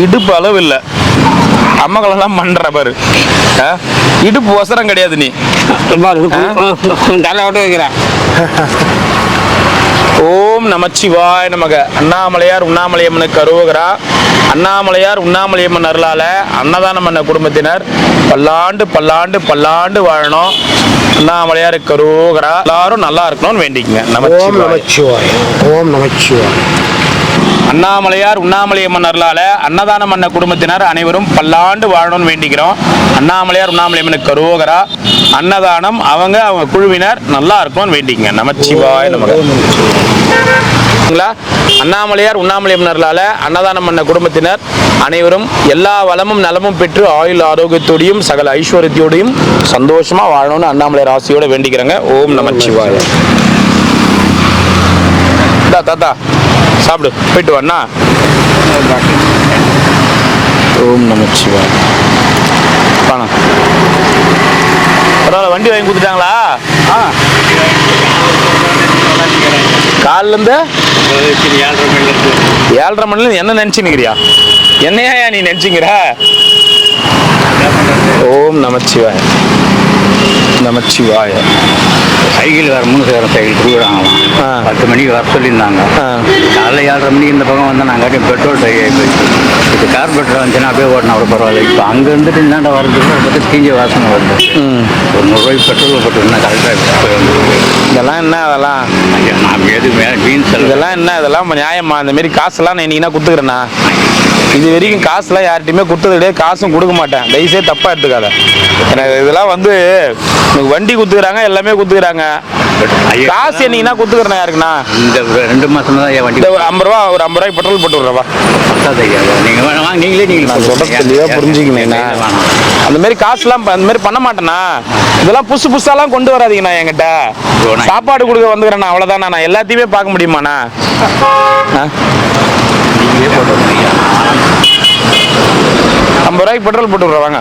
இடுப்பு அளவு இல்லை, அம்மகளெல்லாம் பண்ற பாரு. இடுப்பு ஒசரம் கிடையாது நீ. ஓம் நமச்சிவாய நமக. அண்ணாமலையார் உண்ணாமலையம்மனுக்கு அரோகரா. அண்ணாமலையார் உண்ணாமலையம்மன் அருளால அன்னதானம் பண்ண குடும்பத்தினர் பல்லாண்டு பல்லாண்டு பல்லாண்டு வாழணும். அண்ணாமலையாருக்கு அரோகரா. எல்லாரும் நல்லா இருக்கணும்னு வேண்டிக்கங்க. நமச்சிவாய. ஓம் நமச்சிவாய. அண்ணாமலையார் உண்ணாமலையம்மன் அருளால அன்னதானம் பண்ண குடும்பத்தினர் அனைவரும் பல்லாண்டு வாழணும்னு வேண்டிக்கிறோம். அண்ணாமலையார் உண்ணாமலையம்மனுக்கு அரோகரா. அன்னதானம் அவங்க குழுவினர் நல்லா இருக்கணும்னு வேண்டிக்கங்க. நமச்சிவாய நமக. அண்ணாமலையார் உண்ணாமலையம்மன் அருளால அன்னதானம் பண்ண குடும்பத்தினர் அனைவரும் எல்லா வளமும் நலமும் பெற்று ஆயுள் ஆரோக்கியத்தோடையும் சகல ஐஸ்வர்யத்தோடையும் சந்தோஷமா வாழணும்னு அண்ணாமலையார் ஆசையோட வேண்டிக்கிறாங்க. ஓம் நமச்சிவாய. தாத்தா சாப்பிடு, போயிட்டு வாண்ணா. ஓம் நமச்சிவாய. பணம் பரவாயில்ல, வண்டி வாங்கி கொடுத்துட்டாங்களா? காலிலேருந்து 7:30 மணில என்ன நினைச்சுன்னுக்கிறியா? என்னையா நீ நினைச்சுங்கிற? ஓம் நமச்சிவாய. நமச்சிவாய. சைக்கிள் வர 3 சேரம் சைக்கிள் கொடுக்குறாங்களாம். 10 மணிக்கு வர சொல்லியிருந்தாங்க. காலைல 7:30 மணிக்கு இந்த பக்கம் வந்தால் நாங்கள் பெட்ரோல் ட்ரை ஆகி போயிடுச்சு. இப்போ கார் பெட்ரோல் வந்துச்சுன்னா அப்படியே ஓட்டினா கூட பரவாயில்ல. இப்போ அங்கே இருந்துட்டு இந்தாண்ட வரதுக்கு பார்த்து தீஞ்ச வாசனை வருது. ஒரு 100 ரூபாய்க்கு பெட்ரோல் போட்டுருந்தா கரெக்டாக இதெல்லாம் என்ன? அதெல்லாம் நான் எதுவுமே மீன்ஸ் இதெல்லாம் என்ன? இதெல்லாம் நியாயமா? இந்த மாரி காசெல்லாம் நான் இன்னைக்கு கொடுத்துக்கிறேண்ணா. இது வரைக்கும் காசுலாம் யார்கிட்டையுமே கொடுத்தது கிடையாது, காசும் கொடுக்க மாட்டேன். தயவுசெய்து தப்பா எடுத்துக்காத. இதெல்லாம் வந்து வண்டி குத்துக்கிறாங்க, எல்லாமே குத்துக்கிறாங்க. காசு என்னைக்குன்னா குத்துக்கிறேன் யாருக்குண்ணா? இந்த 2 மாசம் தான் வண்டி. ஒரு 50 ரூபா, ஒரு 50 ரூபாய்க்கு பெட்ரோல் போட்டு விட்றவா? நீங்களே நான் சொல்றது தெளிவாக புரிஞ்சுக்கணுண்ணா. அந்த மாதிரி காசுலாம் அந்த மாதிரி பண்ண மாட்டேண்ணா. இதெல்லாம் புதுசு புதுசாலாம் கொண்டு வராதீங்கண்ணா என்கிட்ட. சாப்பாடு கொடுக்க வந்துக்கிறேண்ணா, அவ்வளோதாண்ணா. நான் எல்லாத்தையுமே பார்க்க முடியுமாண்ணா? 50 ரூபாய்க்கு பெட்ரோல் போட்டு விட்றேன் வாங்க.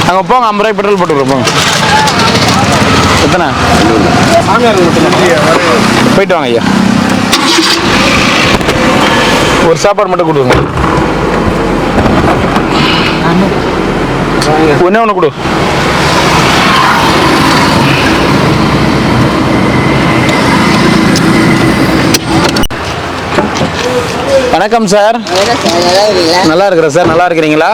அங்கே போங்க, 50 ரூபாய்க்கு பெட்ரோல் போட்டு விட்றோம். போங்க. எத்தனை? போயிட்டு வாங்க ஐயா. ஒரு சாப்பாடு மட்டும் கொடுங்க. ஒன்று கொடு. வணக்கம் சார். நல்லா இருக்கிறேன் சார். நல்லா இருக்கிறீங்களா?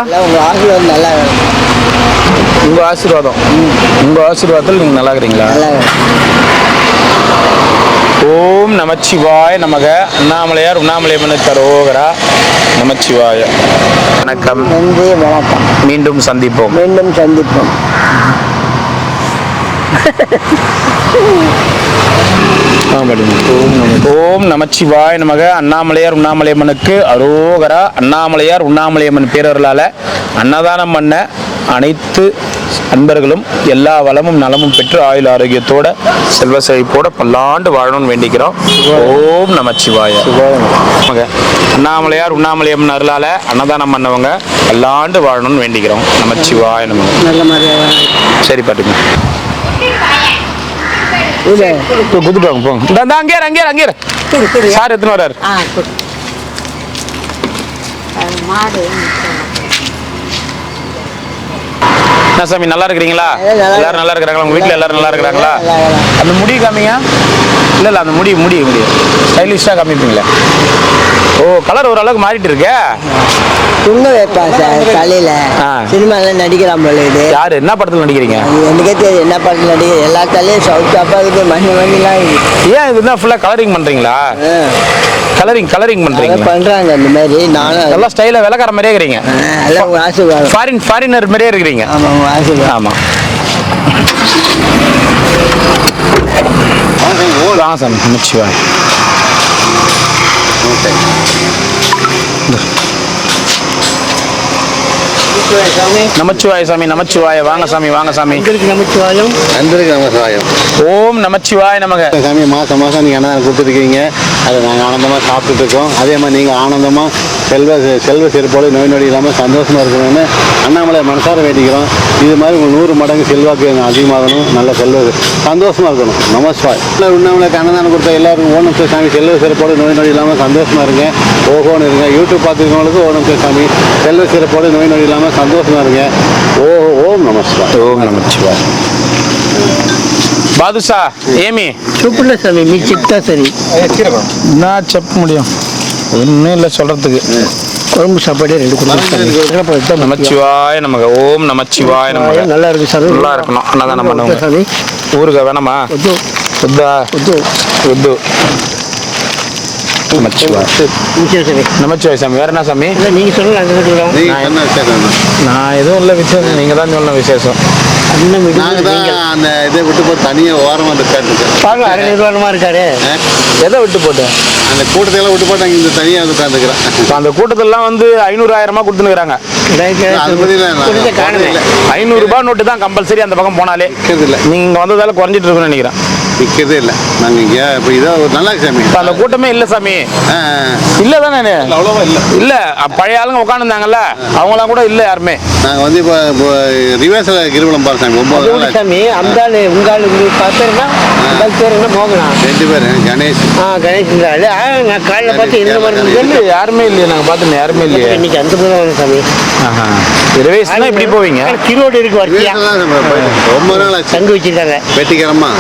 உங்க ஆசீர்வாதம். உங்க ஆசீர்வாதத்தில் நீங்க நல்லா இருக்கிறீங்களா? ஓம் நமச்சிவாய நமக. அண்ணாமலையார் உண்ணாமலையம்மனுக்கு அரோகரா. நமச்சிவாய. வணக்கம். மீண்டும் சந்திப்போம். ஓம் நமச்சிவாய நமக. அண்ணாமலையார் உண்ணாமலையம்மனுக்கு அரோகரா. அண்ணாமலையார் உண்ணாமலையம்மன் பேரர்களால அன்னதானம் பண்ண அனைத்து அன்பர்களும் எல்லா வளமும் நலமும் பெற்று ஆயுள் ஆரோக்கியத்தோட செல்வ செழிப்போட பல்லாண்டு வாழணும்னு வேண்டிக்கிறோம். ஓம் நமச்சிவாய. அண்ணாமலையார் உண்ணாமலையம்மன் அருளால அன்னதானம் பண்ணவங்க பல்லாண்டு வாழணும்னு வேண்டிக்கிறோம். நமச்சிவாய நமக. சரி பாட்டுங்க. குத்துட்டு வாங்க போங்க. அங்கே சார் எத்தனை வர்றாரு? என்ன சாமி, நல்லா இருக்கிறீங்களா? எல்லாரும் நல்லா இருக்கிறாங்களா? உங்க வீட்டுல எல்லாரும் நல்லா இருக்கிறாங்களா? அந்த முடி காமிங்க. இல்ல அந்த முடி ஸ்டைலிஷா காமிப்பீங்களே. ஓ, கலர் ஓரளவுக்கு மாறிட்டு இருக்கு. துங்க வைப்பான் சார் தலையில. சினிமால நடிக்கிறான் போல. இது யாரு? என்ன படத்துல நடிக்கிறீங்க? எனக்கே தெரியும் என்ன படத்துல நடிக்கிற. எல்லா தலையும் சவுக்காப்பா இருக்கு, மணிலாம் இருக்கு. ஏன் இதுதான் ஃபுல்லா கலரிங் பண்றீங்களா? கலரிங் பண்றாங்க இந்த மாதிரி. நானும் நல்லா ஸ்டைலா விலகார மாதிரியே இருக்கிறீங்க. எல்லாம் ஆசீர்வாதம். ஃபாரினர் மாதிரியே இருக்கிறீங்க. ஆமா ஆசீர்வாதம். ஆமா. வாங்க சாமி. நிச்சயமா. நமச்சிவாய சாமி, நமச்சிவாய. வாங்க சாமி, வாங்க சாமி. நமச்சிவாயம். அன்பருக்கு நமஸ்காரம். ஓம் நமச்சிவாய நமக. சாமி மாதம் மாதம் நீங்கள் அன்னதானம் கொடுத்துருக்கீங்க. அதை நாங்கள் ஆனந்தமாக சாப்பிட்டுட்டு இருக்கோம். அதே மாதிரி நீங்கள் ஆனந்தமாக செல்வ செருப்போடு நோய் நொடி இல்லாமல் சந்தோஷமாக இருக்கணும்னு அண்ணாமலை மனசார வேண்டிக்கிறோம். இது மாதிரி உங்கள் 100 மடங்கு செல்வாக்கு அதிகமாகணும். நல்ல சந்தோஷமாக இருக்கணும். நமஸ்கார். உண்ணாமலைக்கு அன்னதானம் கொடுத்த எல்லாருக்கும் ஓம் நமச்சிவாய சாமி. செல்வ செருப்போடு நோய் நொடி இல்லாமல் சந்தோஷமாக இருங்க. ஓஹோன்னு இருங்க. யூடியூப் பார்த்துருக்கவங்களுக்கு ஓம் நமச்சிவாய சாமி. செல்வ செருப்போடு நோய் நொடி இல்லாமல் சந்தோஷமாக இருங்க. ஓம் நமஸ்கார். ஓம் நமச்சிவாய. பாதுஷா ஏமி சூப்பர்ல சாமி, நீ சிப்டா சரி. நான் செப்ப முடியும், ஒன்றும் இல்லை சொல்கிறதுக்கு. குழம்பு சாப்பாடு 2 குடும்பம். நமச்சிவாய நமக. ஓம் நமச்சிவாய நமக. நல்லா இருக்கு சார். நல்லா இருக்கணும். அன்னதானம் பண்ணுவோம். சாமி ஊருக்கா வேணாமா? உத்தா உத்து. நமச்சிவாய. நமச்சிவாய சாமி. வேற என்ன சாமி? நீங்க சொல்லுங்க, அங்க சொல்லுங்க. நீங்கள் சொன்ன விசேஷம். நான் எதுவும் இல்லை விசேஷம், நீங்கள் தான் சொல்லணும் விசேஷம். நாங்கள் தான் அந்த இதை விட்டு போய் தனியாக ஓரமாக உட்காந்துருக்கோம். பாருங்க, அரை நிர்வாணமா இருக்காரு. எதை விட்டு போட்டேன்? அந்த கூட்டத்தையெல்லாம் விட்டு போட்டு அங்கே இந்த தனியாக உட்காந்துக்கிறேன். இப்போ அந்த கூட்டத்திலாம் வந்து 500,000 கொடுத்துனுக்குறாங்க. அது பற்றி காணுமே. 500 ரூபாய் நோட்டு தான் கம்பல்சரி அந்த பக்கம் போனாலே. விற்கிறது இல்லை. நீங்க இங்க வந்ததால குறைஞ்சிட்டு இருக்குன்னு நினைக்கிறேன். விற்கிறதே இல்லை. நாங்கள் இங்கே இப்போ இதோ ஒரு நல்லா இருக்கு சாமி. இப்ப அந்த கூட்டமே இல்ல சாமி. இல்ல தானே? அவ்வளோவா இல்லை. இல்ல பழைய ஆளுங்க உட்காந்துருந்தாங்கல்ல, அவங்களாம் கூட இல்ல யாருமே. நாங்கள் வந்து இப்போ ரிவர்ஸில் கிருவலம் பாரு சாமி. 9 நாள் ஆச்சு. சாமி அந்தாள் உங்காள் பார்த்தேன்னா பேர் என்ன மோகனா? 2 பேர் கணேஷ். கணேஷ் இருந்தாள். நான் காலைல பார்த்து இந்த மாதிரி இல்ல யாருமே இல்லையே, நாங்க பார்த்தோம் யாருமே இல்லையே. இன்னைக்கு அந்த பக்கம் வந்து சாமி. ரிவேஸ்னா இப்படி போவீங்க. திருவோடு இருக்கு வரிசையா. ரொம்ப நாள் ஆச்சு. தங்கு வச்சிருக்காங்க. வெட்டிக்கிறோமா?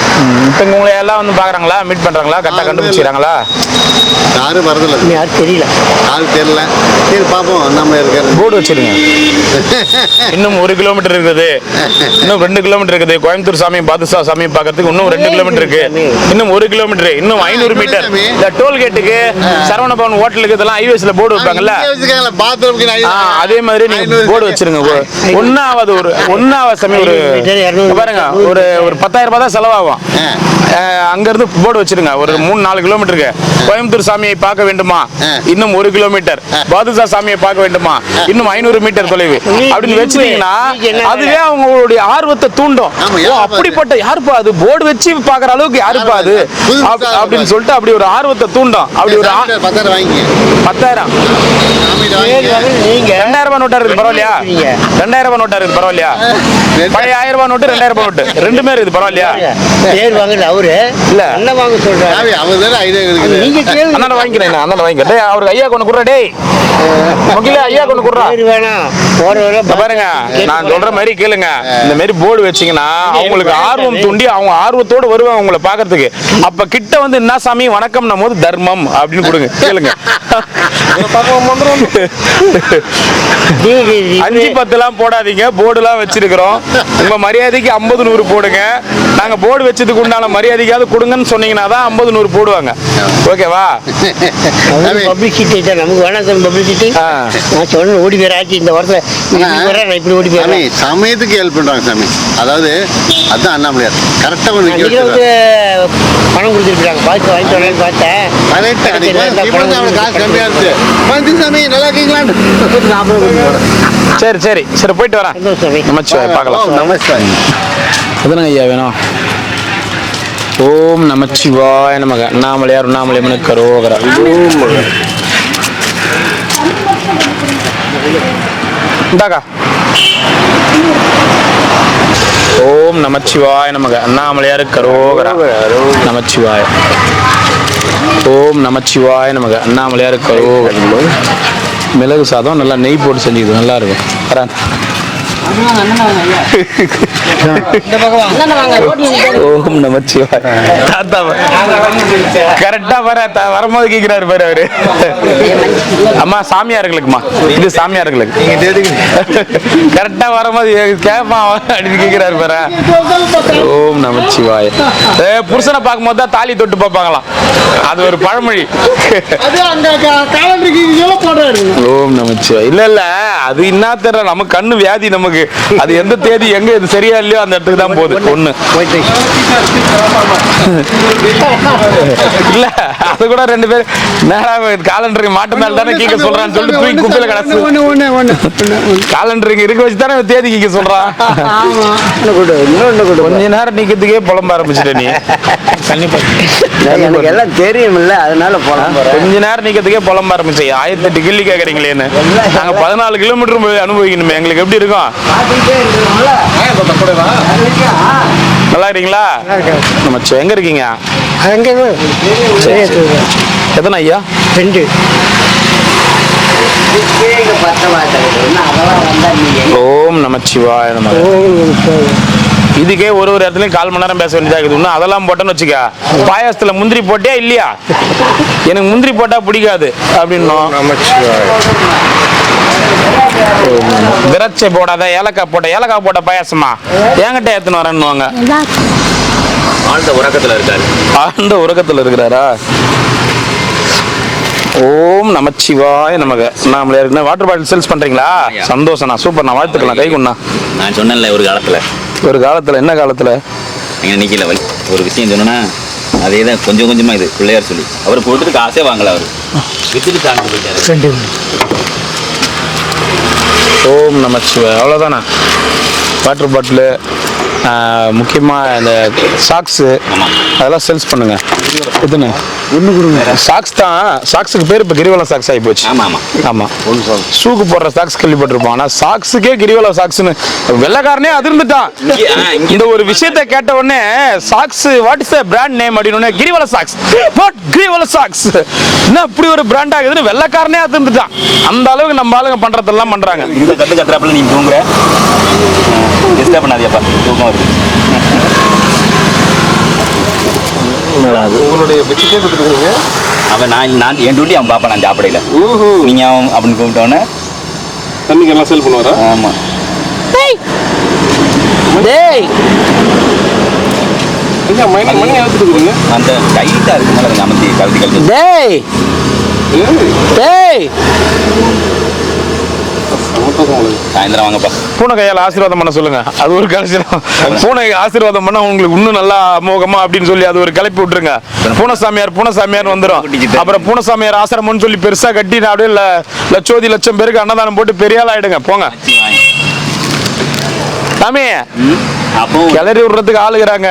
இப்ப உங்களை எல்லாம் வந்து பாக்குறாங்களா, மீட் பண்றாங்களா, கரெக்டா கண்டுபிடிச்சாங்களா? யாரும் வரதில்லை. யாரும் தெரியல. யாரும் தெரியல. சரி பார்ப்போம். நம்ம இருக்கிற போர்டு வச்சிருங்க. இன்னும் 1 கிலோமீட்டர் இருக்குது, இன்னும் 2 கிலோமீட்டர் இருக்குது. கோயம்புத்தூர் சாமி பாதுஷா சாமி பாக்கிறதுக்கு இன்னும் 2 கிலோமீட்டர் இருக்கு. இன்னும் 1 கிலோமீட்டர், இன்னும் 500 மீட்டர். இந்த டோல்கேட்டுக்கு, சரவணபவன் ஹோட்டலுக்கு இதெல்லாம் ஹைவேஸ்ல போர்டு வைப்பாங்கல்ல, அதே மாதிரி நீங்க போர்டு வச்சிருங்க. ஒன்னாவது சாமி ஒரு பாருங்க, ஒரு 10,000 ரூபாய் தான் செலவாகும். அங்க இருந்து போர்டு வச்சிருங்க. ஒரு 3-4 கிலோமீட்டருக்கு கோயம்புத்தூர் சாமியை பார்க்க வேண்டுமா, இன்னும் 1 கிலோமீட்டர். பாதுஷா சாமியை பார்க்க வேண்டுமா, இன்னும் 500 மீட்டர் தொலைவு அப்படின்னு வச்சிட்டீங்கன்னா அதுவே அவங்களுடைய ஆர்வத்தை தூண்டும். அப்படிப்பட்ட யாருப்பா அது போர்டு வச்சு பாக்குற அளவுக்கு யாருப்பா அது அப்படின்னு சொல்லிட்டு அப்படி ஒரு ஆர்வத்தை தூண்டும். அப்படி ஒரு 10,000 வாங்கி 10,000 2,000 ரூபாய் நோட்டா இருக்கு பரவாயில்லையா? 2,000 ரூபாய் நோட்டா இருக்கு பரவாயில்லையா? பழைய 1000 ரூபாய் நோட்டு 2,000 ரூபாய் நோட்டு ரெண்டுமே இருக்குது பரவாயில்லையா? பேர் வாங்கல அவரு இல்ல என்ன வாங்க சொல்றாரு. அவர் தானே ஐடியா இருக்குது. நீங்க கேளு. அண்ணா வாங்கிக்கிறேன், அண்ணா வாங்கிக்கிறேன். டேய் அவருக்கு ஐயா கொண்டு குடுறா. டேய் முகில ஐயா கொண்டு குடுறா. பேர் வேணாம். போற வர பாருங்க, நான் சொல்ற மாதிரி கேளுங்க. இந்த மாதிரி போர்டு வச்சீங்கன்னா அவங்களுக்கு ஆர்வம் தூண்டி அவங்க ஆர்வத்தோடு வருவாங்க உங்களை பாக்குறதுக்கு. அப்ப கிட்ட வந்து என்ன சாமி வணக்கம் நம்ம போது தர்மம் அப்படின்னு கொடுங்க, கேளுங்க. 5-10 போடாதீங்க, போர்டுலாம் வச்சிருக்கிறோம். உங்க மரியாதைக்கு 50-100 போடுங்க. நாங்க போர்டு வச்சதுக்கு உண்டான மரியாதைக்காவது கொடுங்கன்னு சொன்னீங்கன்னா தான் 50-100 போடுவாங்க. ஓகேவா? பப்ளிசிட்டி தான் நமக்கு வேணாம். பப்ளிசிட்டி நான் சொன்ன ஓடி பேர் ஆச்சு இந்த வருஷம். நான் இப்படி ஓடி சாமி போய் சமயத்துக்கு ஹெல்ப் பண்றாங்க சாமி. அதாவது அதுதான் அண்ணாமலையார் கரெக்டா பணம் கொடுத்துருக்காங்க. பார்த்து வாங்கிட்டு வரேன்னு பார்த்தேன். காசு கம்மியா இருந்துச்சு. சாமி நல்லா இருக்கீங்களான்னு சரி சரி சரி, போயிட்டு வரேன். நமச்சிவாய பார்க்கலாம். நமஸ்காரம். அதுனா ஐயா வேணும். ஓம் நமச்சிவாய நமக. அண்ணாமலையார் உண்ணாமலையம்மனு கரோகரா. இந்தாக்கா. ஓம் நமச்சிவாய நமக. அண்ணாமலையார் கரோகரா. நமச்சிவாய. ஓம் நமச்சிவாய நமக. அண்ணாமலையார் கரோகரா. மிளகு சாதம் நல்லா நெய் போட்டு செஞ்சுது, நல்லா இருக்கும். வரேன். ஓம் நமச்சிவாய. தாத்தா கரெக்டா வரும்போது கேட்கிறாரு பாரு அவரு. அம்மா சாமியார்களுக்குமா, இது சாமியார்களுக்கு கரெக்டா வரும்போது கேட்பான் அப்படின்னு கேட்கிறாரு பாரு. ஓம் நமச்சிவாய. புருஷனை பார்க்கும்போது தான் தாலி தொட்டு பார்ப்பாங்களாம், அது ஒரு பழமொழி. ஓம் நமச்சிவாய. இல்ல இல்ல அது என்ன தெரியல, நமக்கு கண்ணு வியாதி நமக்கு. நமக்கு அது எந்த தேதி எங்க இது சரியா இல்லையோ அந்த இடத்துக்கு தான் போகுது ஒண்ணு. இல்ல அது கூட 2 பேர் நேரா காலண்டருக்கு மாட்டு மேல தானே கீக்க சொல்றான்னு சொல்லிட்டு தூக்கி குப்பையில கிடக்கு. காலண்டருக்கு இருக்க வச்சு தானே தேதி கீக்க சொல்றான். கொஞ்ச நேரம் நிக்கிறதுக்கே புலம்ப ஆரம்பிச்சிட்ட நீ. எனக்கு எல்லாம் தெரியுமில்ல, அதனால கொஞ்ச நேரம் நிக்கிறதுக்கே புலம்ப ஆரம்பிச்சு 1008 கேள்வி கேக்குறீங்களேன்னு. நாங்க 14 கிலோமீட்டர் அனுபவிக்கணுமே, எங்களுக்கு எப்படி இருக்கும்? நல்லா இருக்கீங்களா? நம்ம எங்க இருக்கீங்க? எத்தனை ஐயா? 2. ஓம் நமச்சிவாய நமக. இதுக்கே ஒரு இடத்துலயும் 1/4 மணி நேரம் பேச வேண்டியதா இருக்குது. இன்னும் அதெல்லாம் போட்டோன்னு வச்சுக்க, பாயாசத்துல முந்திரி போட்டியா இல்லையா? எனக்கு முந்திரி போட்டா பிடிக்காது அப்படின்னும். திராட்சை போடாத, ஏலக்காய் போட்ட பாயாசமா என்கிட்ட ஏத்துன்னு வரேன்னுவாங்க. ஆழ்ந்த உறக்கத்துல இருக்கிறாரா? ஓம் நமச்சிவாய நமக. நாமளே இருக்கு. வாட்டர் பாட்டில் சேல்ஸ் பண்றீங்களா? சந்தோஷம், நான் சூப்பர், நான் வாழ்த்துக்கலாம். கை கொண்டா. நான் சொன்னேன்ல ஒரு காலத்துல என்ன காலத்துல எங்க நிக்கல ஒரு விஷயம் சொன்னா அதே தான் கொஞ்சம் கொஞ்சமா இது பிள்ளையார் சொல்லி அவர் கொடுத்துட்டு காசே வாங்கல, அவர் வித்துட்டு தாண்டி போயிட்டாரு. ஓம் நமச்சிவாய. அவ்வளோதானா? வாட்டர் பாட்டிலு, முக்கியமாக இந்த சாக்ஸு அதெல்லாம் சேல்ஸ் பண்ணுங்க. எதுன்னு ஒன்று கொடுங்க. சாக்ஸ் தான், சாக்ஸுக்கு பேர் இப்போ கிரிவலம் சாக்ஸ் ஆகி போச்சு. ஆமாம். ஷூக்கு போடுற சாக்ஸ் கேள்விப்பட்டிருப்போம். ஆனால் சாக்ஸுக்கே கிரிவலம் சாக்ஸ்னு வெள்ளைக்காரனே அதிர்ந்துட்டான். இந்த ஒரு விஷயத்தை கேட்ட உடனே socks what is the brand name அப்படின்னு கிரிவல சாக்ஸ். வாட் கிரிவல சாக்ஸ் என்ன இப்படி ஒரு பிராண்ட் ஆகுதுன்னு வெள்ளைக்காரனே அதிர்ந்துட்டான். அந்த அளவுக்கு நம்ம ஆளுங்க பண்றதெல்லாம் பண்றாங்க. இந்த கத்து கத்துறாப்புல நீ தூங்குற டிஸ்டர்ப் பண்ணாதியப்பா, தூக்கம் வருது. உங்களுடைய பிச்சுக்கே கொடுத்துருக்கீங்க. அவன் நான் என் டூட்டி அவன் பாப்பா, நான் சாப்பிடல. நீங்க அவன் அப்படின்னு கூப்பிட்டோன்னே தண்ணிக்கு எல்லாம் சேல் பண்ணுவாரா? ஆமா. மணி எடுத்துருக்கீங்க. அந்த டைட்டா இருக்குனால அதை அமர்த்தி கழுத்தி சாயந்தரம் வாங்கப்பா. பூனை கையால் ஆசீர்வாதம் பண்ண சொல்லுங்க. அது ஒரு கலைச்சலம். பூனை ஆசீர்வாதம் பண்ணா உங்களுக்கு இன்னும் நல்லா அமோகமா அப்படின்னு சொல்லி அது ஒரு கிளப்பி விட்டுருங்க. பூனசாமியார் வந்துடும். அப்புறம் பூனசாமியார் ஆசிரமம்னு சொல்லி பெருசா கட்டி அப்படியே லட்சம் பேருக்கு அன்னதானம் போட்டு பெரிய ஆள் ஆயிடுங்க. போங்க சாமி. கிளறி விடுறதுக்கு ஆளுகிறாங்க.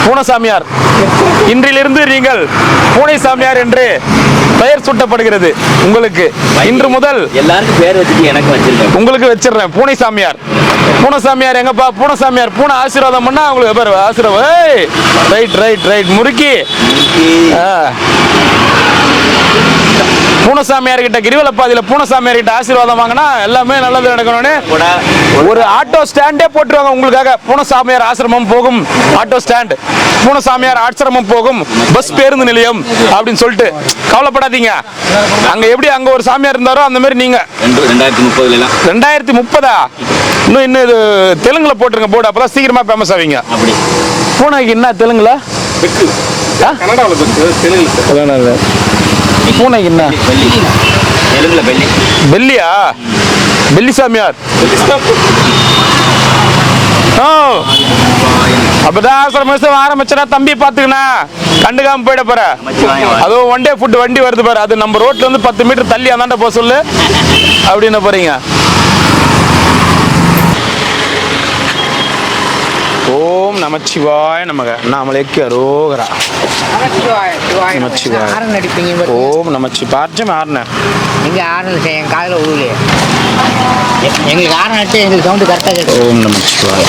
பூனசாமியார் இன்றிலிருந்து நீங்கள் பூனை சாமியார் என்று பெயர் சூட்டப்படுகிறது. உங்களுக்கு இன்று முதல் எல்லாருக்கும் பேர் வச்சுட்டு எனக்கு வச்சிருக்கேன், உங்களுக்கு வச்சிடுறேன். பூனை சாமியார். பூனசாமியார் எங்கப்பா? பூனசாமியார் பூனை ஆசீர்வாதம் பண்ணா உங்களுக்கு பேர் ஆசீர்வாதம். ரைட் முறுக்கி பூனசாமியார் கிட்ட கிரிவலப்பாதியில பூனசாமியார் கிட்ட ஆசீர்வாதம் வாங்கினா எல்லாமே நல்லது நடக்கணும்னு ஒரு ஆட்டோ ஸ்டாண்டே போட்டுருவாங்க உங்களுக்காக. பூனசாமியார் ஆசிரமம் போகும் ஆட்டோ ஸ்டாண்ட், பூனசாமியார் ஆசிரமம் போகும் பஸ் பேருந்து நிலையம் அப்படின்னு சொல்லிட்டு. கவலைப்படாதீங்க. அங்க எப்படி அங்க ஒரு சாமியார் இருந்தாரோ அந்த மாதிரி நீங்க 2030 இன்னும் இது தெலுங்குல போட்டுருங்க போர்டு. அப்பதான் சீக்கிரமா ஃபேமஸ் ஆவீங்க. பூனைக்கு என்ன தெலுங்குல? பூனைக்கு என்ன பெல்லியா? பெல்லி சாமியார். அப்பதான் ஆசிரமம் ஆரம்பிச்சா தம்பி பாத்துக்கணா கண்டுக்காம போயிட போற. அதுவும் ஒன் டே ஃபுட் வண்டி வருது பாரு, அது நம்ம ரோட்ல இருந்து 10 மீட்டர் தள்ளி அந்தாண்ட போக சொல்லு அப்படின்னு போறீங்க. ஓம் நமச்சிவாய நமக. நாமளேக்கு அரோகரா. ஓம் நமச்சி பார்த்து ஆறுனேன். எங்க ஆறுனு என் காதில் விழுலையே. எங்களுக்கு ஆறு நட்டு எங்களுக்கு சவுண்டு கரெக்டாக கேட்கும். ஓம் நமச்சிவாய.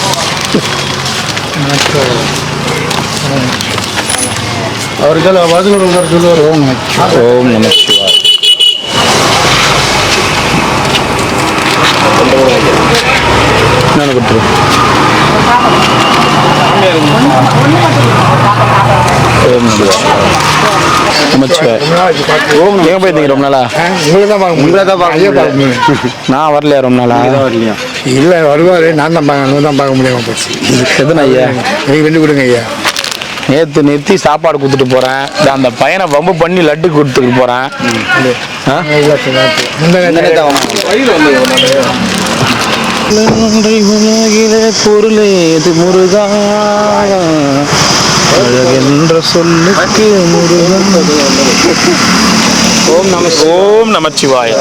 அவருக்கு பதினோரு சொல்லுவார். ஓம் நமச்சிவாய. நான் கொடுத்துரு. எங்க போயிருந்தீங்க ரொம்ப நாளா? நான் வரலையா ரொம்ப நாளா? இல்லை வருவார், நான் தான் பார்க்க முடியாமல் போச்சு. எதுனா ஐயா நீங்கள் ரெண்டு கொடுங்க ஐயா. நேற்று நிறுத்தி சாப்பாடு கொடுத்துட்டு போகிறேன். அந்த பையனை வம்பு பண்ணி லட்டு கொடுத்துட்டு போகிறேன். உலகிலே பொருளே இது முருகா அழகென்ற சொல்லுக்கு முருகா. ஓம் நமச்சிவாய.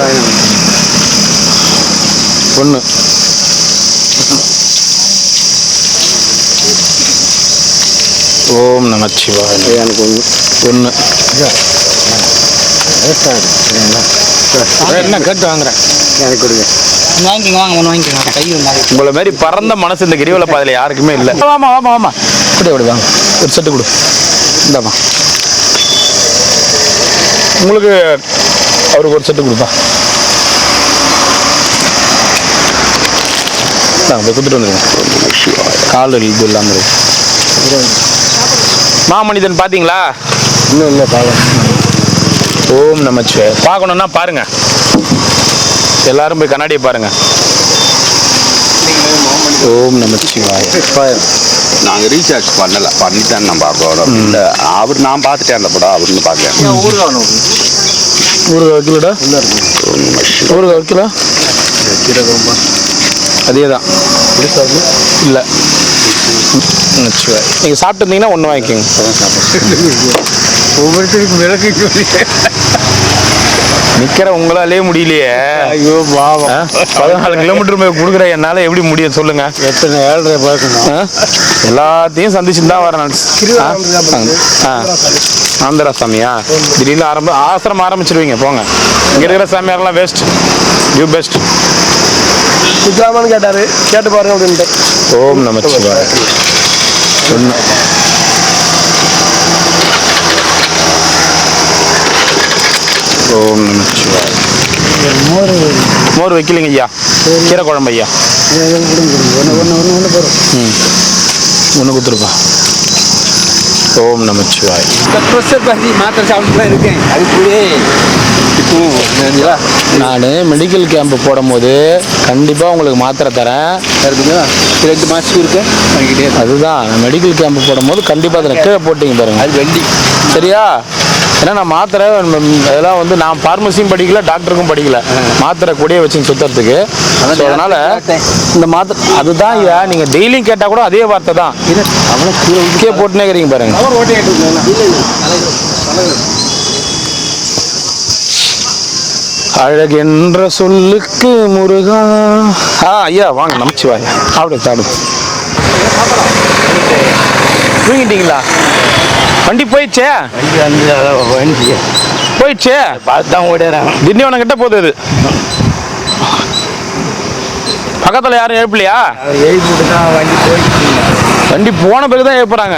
ஒன்று ஓம் நமச்சிவாய. எனக்கு ஒன்று என்ன கேட்டு வாங்குறேன் எனக்கு கொடுங்க. வாங்கிக்கோங்க, வாங்க ஒன்று வாங்கிக்கோங்க. கை இருந்தாங்க உங்களை மாதிரி பறந்த மனசு இந்த கிரிவல பாதையில யாருக்குமே இல்லை. வாமா வாமா வாமா அப்படியே அப்படி வாங்க, ஒரு செட்டு கொடு. இந்தாம்மா உங்களுக்கு அவருக்கு ஒரு செட்டு கொடுப்பா. போய் கொடுத்துட்டு வந்துருங்க. கால் இது இல்லாமல் இருக்கு. மாமனிதன் பார்த்தீங்களா? இன்னும் இல்லை பார்க்கலாம். ஓம் நமச்சிவாய. பார்க்கணுன்னா பாருங்க, எல்லாரும் போய் கண்ணாடியை பாருங்க. ஓம் நமச்சிவாய. நாங்கள் ரீசார்ஜ் பண்ணிட்டேன் நான் பார்க்குறோம். இல்லை அவர் நான் பார்த்துட்டேன் அந்த படம், அவருன்னு பார்க்கல. ஊருக்கு வைக்கலடா, ஊருக்கு வைக்கல. அதே தான் இல்லை. நீங்கள் சாப்பிட்டு இருந்தீங்கன்னா ஒன்று வாங்கிக்கோங்க. ஒவ்வொருத்தருக்கும் விளக்கு சொல்லி நிற்கிற உங்களாலே முடியலையே. ஐயோ பாவம். 14 கிலோமீட்டர் போய் கொடுக்குற என்னால் எப்படி முடியும் சொல்லுங்க? எத்தனை 7:30 பார்க்கணும். எல்லாத்தையும் சந்திச்சுட்டு தான் வரேன். ஆந்திரா சாமியா? திடீர்னு ஆசிரமம் ஆரம்பிச்சிருவீங்க போங்க. இங்கே இருக்கிற சாமியாரெல்லாம் வேஸ்ட், யூ பெஸ்ட். சுத்தாமான்னு கேட்டாரு, கேட்டு பாருங்க அப்படின்ட்டு. ஓம் நமச்சிவாய. ஒன்று ஓம் நமச்சிவாய. மோர் வைக்கலைங்க ஐயா, கீரை குழம்பு ஐயா. ஒன்று கொடுத்துருப்பா. ஓம் நமச்சிவாய. ப்ரெஷர் பாதி மாத்திரை சாப்பிட்டு தான் இருக்கேன். அதுக்குள்ளே நான் மெடிக்கல் கேம்ப் போடும்போது கண்டிப்பாக உங்களுக்கு மாத்திரை தரேன். 2 மாதத்துக்கு இருக்கு. அதுதான் நான் மெடிக்கல் கேம்ப் போடும்போது கண்டிப்பாக அதில் கீழே போட்டிங்க பாருங்க. அது வெண்டி சரியா? ஏன்னா நான் மாத்திரை அதெல்லாம் வந்து நான் ஃபார்மசியும் படிக்கல, டாக்டருக்கும் படிக்கல. மாத்திரை கூடயே வச்சு சுற்றுறதுக்கு. அதனால் இந்த மாத்திரை அதுதான் ஐயா. நீங்கள் டெய்லியும் கேட்டால் கூட அதே வார்த்தை தான். அவனை கீழே போட்டுனே இருக்கிறீங்க பாருங்க. அழகென்ற சொல்லுக்கு முருகா. ஐயா வாங்க நமச்சிவாய. அப்படியே தாடு தூங்கிட்டீங்களா? வண்டி போயிடுச்சே, போயிடுச்சே. பார்த்து தான் ஓடுறேன். திண்டிவனம் கிட்ட போகுது. இது பக்கத்தில் யாரும் எழுப்பலையா? எழுப்பிட்டு தான் வண்டி போயிட்டு. வண்டி போன பிறகு தான் எழுப்புறாங்க.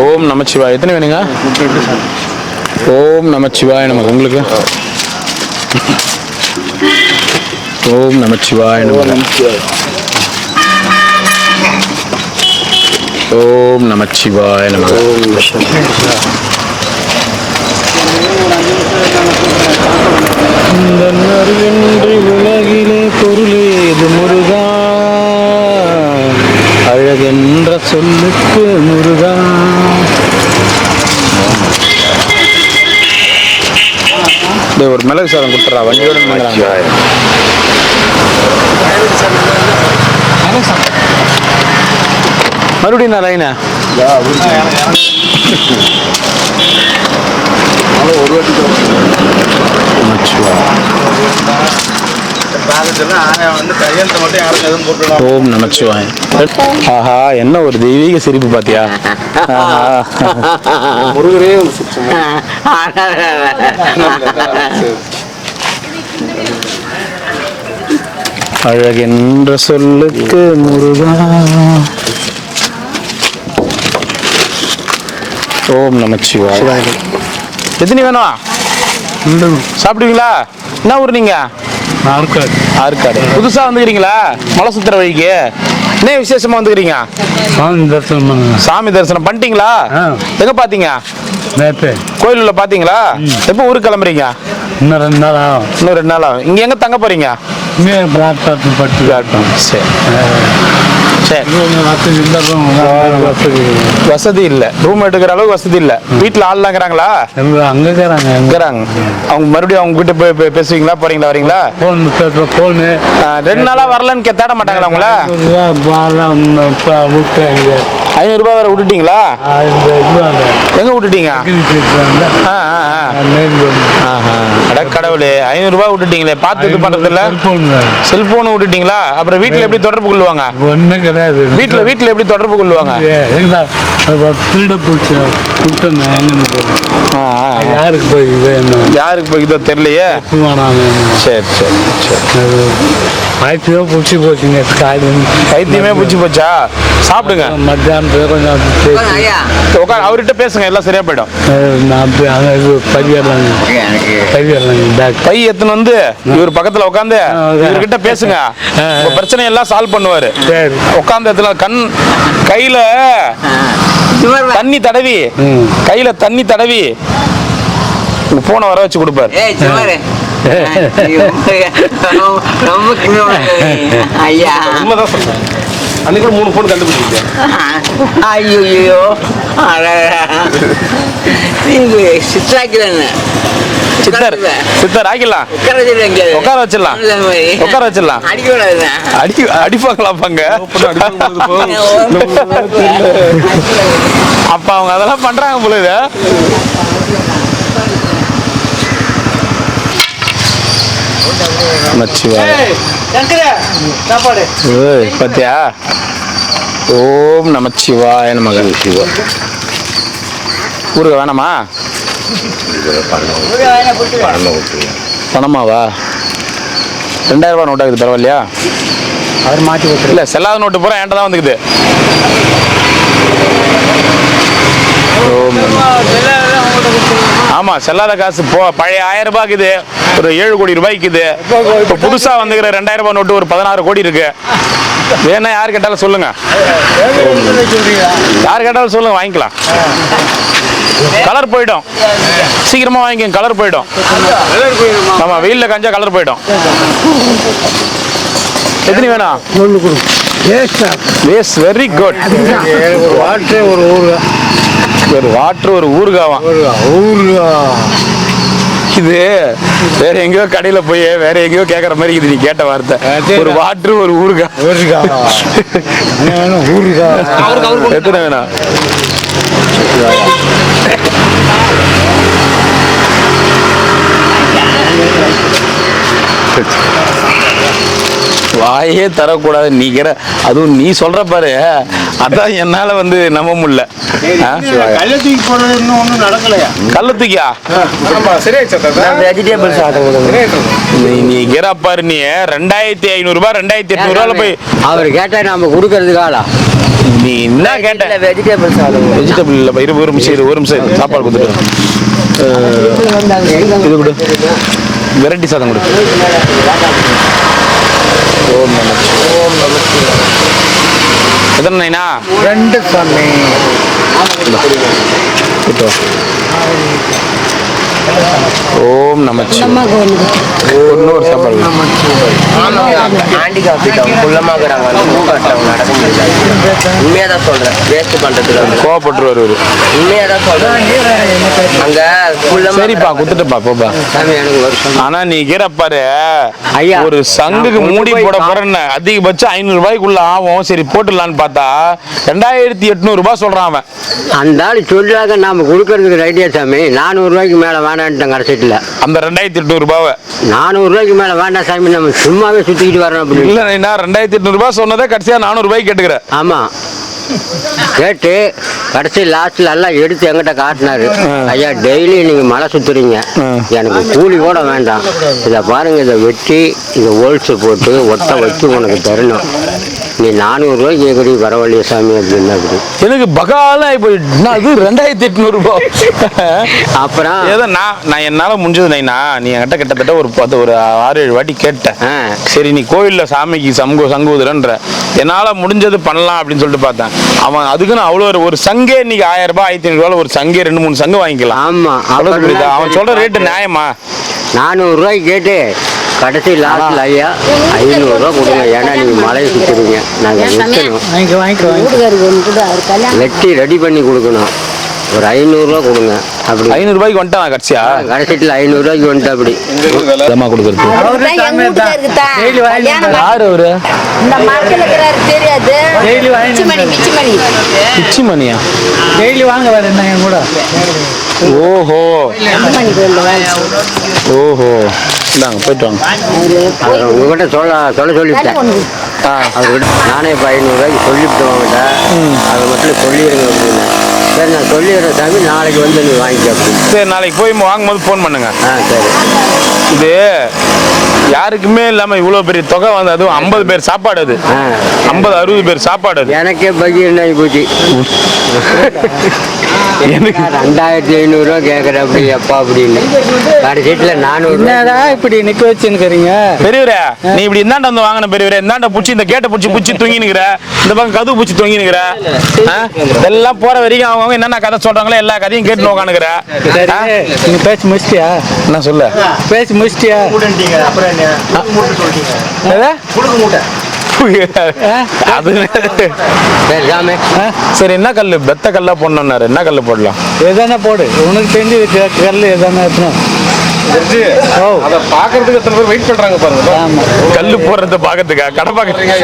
ஓம் நமச்சிவாய. எத்தனை வேணுங்க? ஓம் நமச்சிவாய நமக்கு. உங்களுக்கு ஓம் நமச்சிவாய நமக்கு. ஓம் நமச்சிவாய நமக்கு. உலகிலே பொருளே இது முருகா அழகென்ற சொல்லுக்கு முருகா. ஒரு மிளகு சாதம் கொடுத்துறா வண்டியோட. மறுபடியும் நான் லைனா ஓம் நமச்சிவாய். ஆஹா, என்ன ஒரு தெய்வீக சிரிப்பு பாத்தியா? முருகரே அழகென்ற சொல்லுக்கு முருகா. ஓம் நமச்சிவாய். எத்தனை வேணும்? சாப்பிடுவீங்களா? என்ன ஊர் நீங்க? ஆற்காடு. புதுசா வந்துக்கிறீங்களா? மலை சுத்துற வழிக்கு என்ன விசேஷமா வந்துக்கிறீங்க? சாமி தரிசனம் பண்ணிட்டீங்களா? எங்க பாத்தீங்க? கோயிலுள்ள பாத்தீங்களா? எப்போ ஊருக்கு கிளம்புறீங்க? இன்னும் 2 நாள் ஆகும். இன்னும் 2 நாள் ஆகும். இங்க எங்க தங்க போறீங்க? பிளாட்ஃபார்ம். சரி சரி. வசதி இல்லை, ரூம் எடுக்கிற அளவுக்கு வசதி இல்லை. வீட்டில் ஆள்லாம் இருக்கிறாங்களா? இருக்கிறாங்க. அவங்க மறுபடியும் அவங்க கிட்ட போய் பேசுவீங்களா, போறீங்களா வரீங்களா? 2 நாளா வரலன்னு தேட மாட்டாங்களா உங்கள? 500 ரூபாய் வேற விட்டுட்டீங்களா? எங்க விட்டுட்டீங்க? அட கடவுளே, 500 ரூபாய் விட்டுட்டீங்களே, பார்த்து இது பண்றது இல்ல. செல்போன் விட்டுட்டீங்களா? அப்புறம் வீட்டுல எப்படி தொடர்பு கொள்ளுவாங்க? ஒன்றும் கிடையாது. வீட்டுல எப்படி தொடர்பு கொள்ளுவாங்க? யாருக்கு போய் யாருக்கு போய்தோ தெரியலையே. சரி சரி சரி. பைத்தியமே பிடிச்சி போச்சுங்க. பைத்தியமே பிடிச்சி போச்சா? சாப்பிடுங்க. மத்தியானத்துல கொஞ்சம் உட்கார், அவர்கிட்ட பேசுங்க, எல்லாம் சரியா போயிடும். பை எத்தனை வந்து இவர் பக்கத்துல உட்காந்து இவர்கிட்ட பேசுங்க. உங்க பிரச்சனை எல்லாம் சால்வ் பண்ணுவாரு. உட்காந்து எத்தனை கையில தண்ணி தடவி, கையில தண்ணி தடவி போனை வர வச்சு கொடுப்பாரு. உண்மைதான் சொல்றேன். அன்னைக்கு 3 போன் கண்டுபிடிச்சிருக்கேன். ஐயோ சித்தாக்கிறேன். சித்தர் ஆக்கிடலாம், உட்கார வச்சிடலாம், உட்கார வச்சிடலாம். அடிப்பாங்களா பங்க? அப்ப அவங்க அதெல்லாம் பண்றாங்க போல. இது பத்தியா? ஓம் நமச்சிவாய நமக. ஊருக்கு வேணாமா? பணமாவா? 2000 ரூபாய் நோட் ஆகுது, பரவாயில்லையா? அவர் மாற்றி கொடுத்துரு. இல்ல, செல்லாத நோட்டு பூரா என்கிட்ட தான் வந்துக்குது. ஆமா, செல்லாத காசு பழைய 1000 ரூபாய் இருக்குது, ஒரு 7 கோடி ரூபாய்க்குது. இப்போ புதுசா வந்துக்கிற 2000 ரூபாய் நோட்டு ஒரு 16 கோடி இருக்கு. வேணா யார் கேட்டாலும் சொல்லுங்க, யார் கேட்டாலும் சொல்லுங்க, வாங்கிக்கலாம். கலர் போயிடும், சீக்கிரமா வாங்கிக்கோங்க, கலர் போயிடும். ஆமா, வெயில்ல காஞ்சா கலர் போயிடும். எத்தனை வேணும்? Waste, very good. ஒரு வாட்டர் ஒரு ஊறுகாவா? இது வேற எங்கேயோ கடையில போய் வேற எங்கேயோ கேட்கற மாதிரி இது. நீ கேட்ட வார்த்தை ஒரு வாட்டர் ஒரு ஊறுகா. எத்தனை வேணும்? வாயே தரக்கூடாது நீக்கிற, அதுவும் நீ சொல்ற பாரு, அதான் என்னால வந்து நம்ப முடியல. கள்ளத்துக்கு போறது இன்னும் ஒன்றும் நடக்கலையா? கள்ளத்துக்கியா? வெஜிடபிள்ஸ் நீ கேரா பாரு, நீ 2500 ரூபாய் 2800 போய் அவர் கேட்டா நம்ம கொடுக்கறதுக்கால நீ என்ன கேட்ட? வெஜிடபிள்ஸ் வெஜிடபிள் இல்லை, ஒரு நிமிஷம், ஒரு நிமிஷம் சாப்பாடு கொடுத்துட்டு இது கொடு, வெரைட்டி சாதம் கொடு. எத்தனை நைனா? 2 சாமி. ஓம் நமச்சிவாய. இன்னொரு சாப்பாடு. உண்மையா தான் சொல்றேன், வேஸ்ட் பண்றதுக்கு கோவப்பட்டு வருவாரு. உண்மையா தான் சொல்றேன். அங்க சரிப்பா, குத்துட்டுப்பா, போப்பா. ஆனா நீ கீரப்பாரு ஐயா, ஒரு சங்குக்கு மூடி போட போறேன்னு அதிகபட்சம் 500 ரூபாய்க்குள்ள ஆகும். சரி போட்டுடலான்னு பார்த்தா 2800 ரூபாய் சொல்றான் அவன். அந்த ஆள் சொல்றாங்க, நாம கொடுக்கறதுக்கு ஐடியா சாமி. 400 ரூபாய்க்கு மேல வேணான்ட்டேன் கடைசிட்டுல. அந்த 2800 ரூபாவை 400 ரூபாய்க்கு மேல வேண்டாம் சாமி, நம்ம சும்மாவே சுத்திக்கிட்டு வரணும் அப்படின்னு. இல்ல, நான் 2800 ரூபாய் சொன்னதை கடைசியா 400 ரூபாய்க்கு கேட்டுக்கிறேன். ஆமா, கேட்டு கடைசி லாஸ்ட்ல எல்லாம் எடுத்து எங்கிட்ட காட்டினாரு. ஐயா, டெய்லி நீங்க மலை சுத்துறீங்க, எனக்கு கூலி கூட வேண்டாம், இதை பாருங்க, இதை வெட்டி இதை ஹோல்ஸ் போட்டு ஒட்ட வச்சு உனக்கு தரணும், நீ 400 ரூபாய்க்கு கேட்குறீ, பரவாயில்லைய சாமி அப்படின்னு. அப்படி எனக்கு பகால போயிட்டு அது 2800 ரூபாய். அப்புறம் ஏதோ நான் என்னால முடிஞ்சது நைனா, நீ என்கிட்ட கிட்டத்தட்ட ஒரு 6-7 வாட்டி கேட்டேன். சரி, நீ கோயில்ல சாமிக்கு சங்குதுரன்ற, என்னால முடிஞ்சது பண்ணலாம் அப்படின்னு சொல்லிட்டு பார்த்தேன். அவன் அதுக்குன்னு அவ்வளோ ஒரு சங்கே இன்னைக்கு 1000 ரூபாய் 1500 ரூபாய் ஒரு சங்கே 2-3 சங்கு வாங்கிக்கலாம். ஆமா, அவன் சொல்ற ரேட்டு நியாயமா? 400 கேட்டு கடைசி லாஸ்ட்ல ஐயா 500 கொடுங்க. ஏன்னா நீங்க மலையை சுற்றுறீங்க, நாங்கள் நிற்கணும், வெட்டி ரெடி பண்ணி கொடுக்கணும். ஒரு 500 கொடுங்க. அப்படி 500 வந்துட்டான் கடைசியா? கடைசியில் 500 வந்துட்டு அப்படி ஜமா கொடுக்குறது. யாரு அவரு? இந்த மரத்துல இருக்கிறாரு தெரியாது. பிச்சி மணியா? டெய்லி வாங்க வேற என்ன என் கூட. ஓஹோ ஓஹோ, இந்தாங்க போயிட்டு வாங்க. அவர் உங்ககிட்ட சொல்ல சொல்லிவிட்டேன். அவர்கிட்ட நானே இப்போ 500 சொல்லிவிட்டு வாங்கிட்ட, அதை மட்டும் சொல்லிடுங்க அப்படின்னு. சரி நான் சொல்லிடுறேன் சாமி, நாளைக்கு வந்து நீ வாங்கிக்க அப்படின்னு. சரி, நாளைக்கு போய் வாங்கும்போது ஃபோன் பண்ணுங்க. சரி. இது யாருக்குமே இல்லாம இவ்வளவு பெரிய தொகை வந்து, அதுவும் 50 பேர் சாப்பாடு, அது 50-60 பேர் சாப்பாடு. அது எனக்கே பகீர் ஆகி போச்சு. எனக்கு 2500 கேட்குற அப்படி அப்பா அப்படின்னு. கடைசீட்டில் 400 இப்படி நிக்க வச்சுருக்கிறீங்க பெரியவரே. நீ இப்படி இந்தாண்ட வந்து வாங்கின பெரியவரே, இந்தாண்ட பூச்சி, இந்த கேட்டை பூச்சி தூங்கினுக்கிற, இந்த பக்கம் கதவு பூச்சி தூங்கினுக்கிற. எல்லாம் போற வரைக்கும் அவங்க என்னென்ன கதை சொல்றாங்களோ எல்லா கதையும் கேட்டு உட்காந்துக்கிற. நீ பேச்சு முடிச்சிட்டியா? என்ன சொல்ல? பேச்சு முடிச்சிட்டியா? அது சரி சாமி. சரி, என்ன கல்லு? பெத்த கல்லா போடணும்னாரு. என்ன கல்லு போடலாம்? எதானே போடு, உனக்கு தெரிஞ்சு கல் எதானே எடுத்துணும். அதை பார்க்கறதுக்கு எத்தனை பேர் வெயிட் பண்றாங்க பாருங்க. ஆமா, கல்லு போடுறத பாக்கிறதுக்கா? கடை பாக்குறீங்க?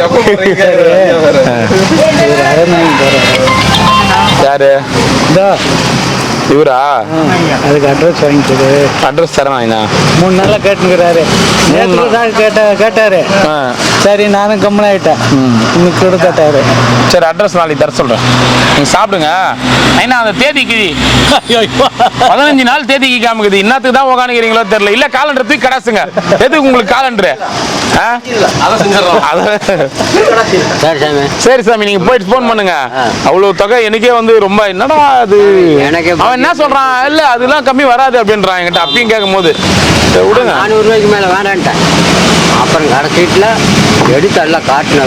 யாரு இவரா? அதுக்கு அட்ரஸ் வாங்கிக்கிறது. அட்ரஸ் தரேன். 3 நாளா கேட்டுக்கிறாரு. கேட்டாரு. சரி நானும் கம்மன் ஆயிட்டேன். இன்னைக்கு கொடுத்தாரு. சரி, அட்ரஸ் நாளைக்கு தர சொல்றேன். நீங்க சாப்பிடுங்க. ஏன்னா அந்த தேதிக்கு 15 நாள் தேதிக்கு காமிக்குது. இன்னத்துக்கு தான் உட்காந்துக்கிறீங்களோ தெரியல. இல்ல காலண்டர் தூக்கி கடாசுங்க. எதுக்கு உங்களுக்கு காலண்டர்? சரி சாமி, நீங்க போயிட்டு போன் பண்ணுங்க. அவ்வளவு தொகை எனக்கே வந்து ரொம்ப என்னடா அது. அவன் என்ன சொல்றான்? இல்ல அதெல்லாம் கம்மி வராது அப்படின்றான் என்கிட்ட. அப்பயும் கேட்கும் போது விடுங்க, 400 மேல வேண்டான்ட்டேன். அப்புறம் கடைசீட்டில் எடுத்து எல்லாம் காட்டினா.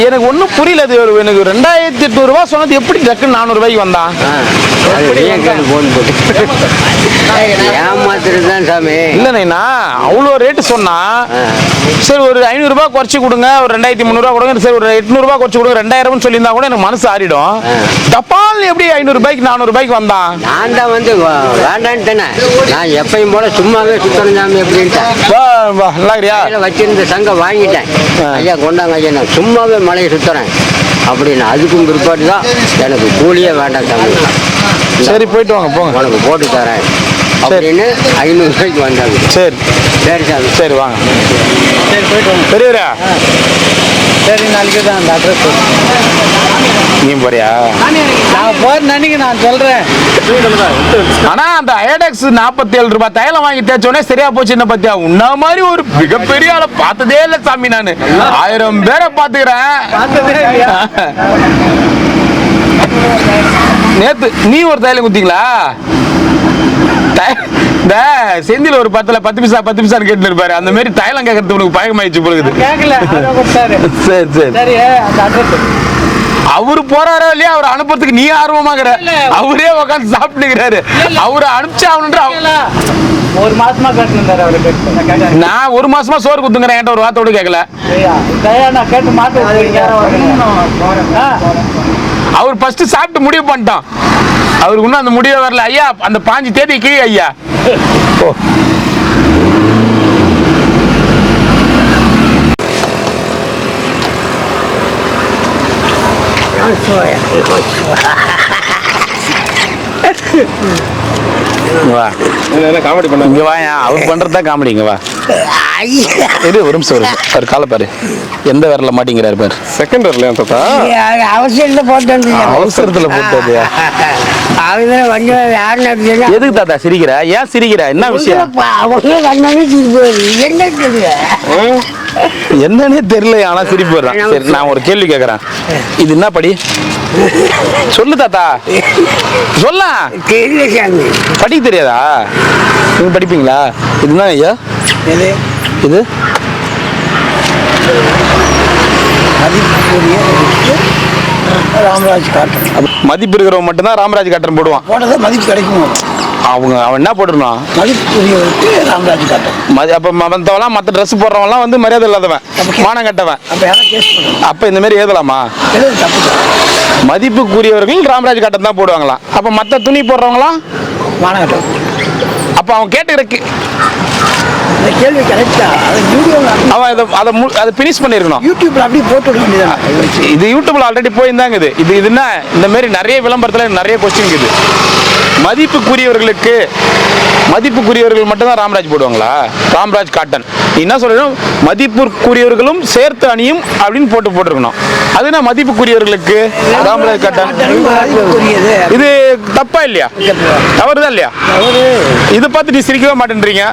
எனக்கு ஒன்றும் புரியல. அது எனக்கு 2800 சொன்னது எப்படி டக்குன்னு 400 வந்தான்? போன் போட்டு ஏமாத்துறது தான் சாமி. இல்லைண்ணா, அவ்வளோ ரேட்டு சொன்னா சரி ஒரு 500 குறைச்சி கொடுங்க, ஒரு 2300 கொடுங்க, சரி ஒரு 800 குறைச்சி கொடுங்க, 2000 சொல்லியிருந்தா கூட எனக்கு மனசு ஆறிடும். தப்பால் எப்படி 500 400 வந்தான்? நான் தான் வந்து வேண்டான்ட்டேனே. நான் எப்பயும் போல சும்மாவே சுத்தணும் சாமி அப்படின்ட்டேன். வச்சிருந்த சங்க வாங்கிட்டேன். ஐயா கொண்டாங்க ஐயா, நான் சும்மாவே மலையை சுத்துறேன் அப்படின்னு. அதுக்கும் பிற்பாடு தான் எனக்கு கூலியே வேண்டாம் சாமி. சரி போயிட்டு வாங்க, போங்க, உனக்கு போட்டு தரேன் அப்படின்னு 500 வந்தாங்க. சரி சரி சாமி. சரி வாங்க. சரி போயிட்டு வாங்க பெரியவரா. சரி நாளைக்கு தான் அந்த அட்ரஸ். நீ போறியா? நான் போறேன் அன்னைக்கு நான் சொல்றேன். ஆனா அந்த ஐடெக்ஸ் 47 தைலம் வாங்கி தேய்ச்சோடனே சரியா போச்சு. என்ன பத்தியா? உன்ன மாதிரி ஒரு மிகப்பெரிய ஆளை பார்த்ததே இல்லை சாமி. நானு 1000 பேரை பாத்துக்கிறேன். நேத்து நீ ஒரு தைலம் குத்திங்களா? இந்த செந்தில் ஒரு 10 பைசா கேட்டு இருப்பாரு. அந்த மாதிரி தைலம் கேட்கறது உனக்கு பயமாயிடுச்சு போகுது. சரி சரி சரி அந்த அட்ரஸ். அவரு போறாரோ இல்லையா, அவர் அனுப்புறதுக்கு நீ ஆர்வமாகற. அவரே உட்காந்து சாப்பிட்டுக்கிறாரு. அவரை அனுப்பிச்சு அவனுன்ற 1 மாசமா கேட்டுருந்தாரு அவரு. நான் 1 மாசமா சோறு குத்துங்கிறேன். என்கிட்ட ஒரு வார்த்தை கூட கேட்கல. நான் கேட்டு மாட்டேன். அவர் ஃபர்ஸ்ட் சாப்பிட்டு முடிவு பண்ணிட்டான். அவருக்கு இன்னும் அந்த முடிவே வரல. ஐயா அந்த 5 தேதி கீழே ஐயா. ஓ வா, காமெடி பண்ண இங்க வாயா. அவர் பண்றதா காமெடி. இங்க வா, இது ஒரு நிமிஷம் வருது. அவர் காலை பாரு, எந்த விரல மாட்டேங்கிறாரு பாரு. செகண்ட் வரலையா தாத்தா? அவசியத்துல போட்டு அவசரத்துல போட்டது. எதுக்கு தாத்தா சிரிக்கிற? ஏன் சிரிக்கிற? என்ன விஷயம்? என்னன்னே தெரியல. ஆனா சிரிப்பு வர்றான். சரி நான் ஒரு கேள்வி கேட்கறேன். இது என்ன படி? சொல்லு தாத்தா, சொல்ல. படிக்க தெரியாதா? நீங்க படிப்பீங்களா? இதுதான் ஐயா. இது ராமராஜ் காட்டன். மதிப்பு இருக்கிறவங்க மட்டும்தான் ராமராஜ் காட்டன் போடுவான். போட்டதான் மதிப்பு கிடைக்கும். அவன் என்ன போட்டுருந்தான் மதிப்புரியவருக்கு ராமராஜ் காட்டன். அப்ப மற்றவெல்லாம் மற்ற ட்ரெஸ் போடுறவன்லாம் வந்து மரியாதை இல்லாதவன், மானம் கட்டவன். அப்போ யாரும் கேஸ் பண்ணுவோம். அப்ப இந்த மாதிரி ஏதலாமா? தப்பு தான். மதிப்புக்குரியவர்கள் ராமராஜ் காட்டன் தான் போடுவாங்களாம். அப்ப மற்ற துணி போடுறவங்களாம் மானகட்டம். அப்ப அவன் கேட்டுக்கிற இந்த கேள்வி கரெக்டா? அது வீடியோவில் அவன் அதை பினிஷ் பண்ணிருக்கணும். யூடியூப்ல அப்படியே போட்டு விட வேண்டியதான். இது யூடியூப்ல ஆல்ரெடி போயிருந்தாங்க. இது என்ன இந்த மாதிரி நிறைய விளம்பரத்துல நிறைய கொஸ்டின் இருக்குது. மதிப்புக்குரியவர்கள் மட்டும் தான் ராமராஜ் போடுவாங்களா? ராமராஜ் காட்டன் நீ என்ன சொல்லணும்? மதிப்புக்குரியவர்களும் சேர்த்து அணியும் அப்படின்னு போட்டுருக்கணும். அது என்ன மதிப்புக்குரியவர்களுக்கு ராமராஜ் காட்டன்? இது தப்பா இல்லையா? தவறுதான் இல்லையா? இதை பார்த்து நீ சிரிக்கவே மாட்டேன்றீங்க.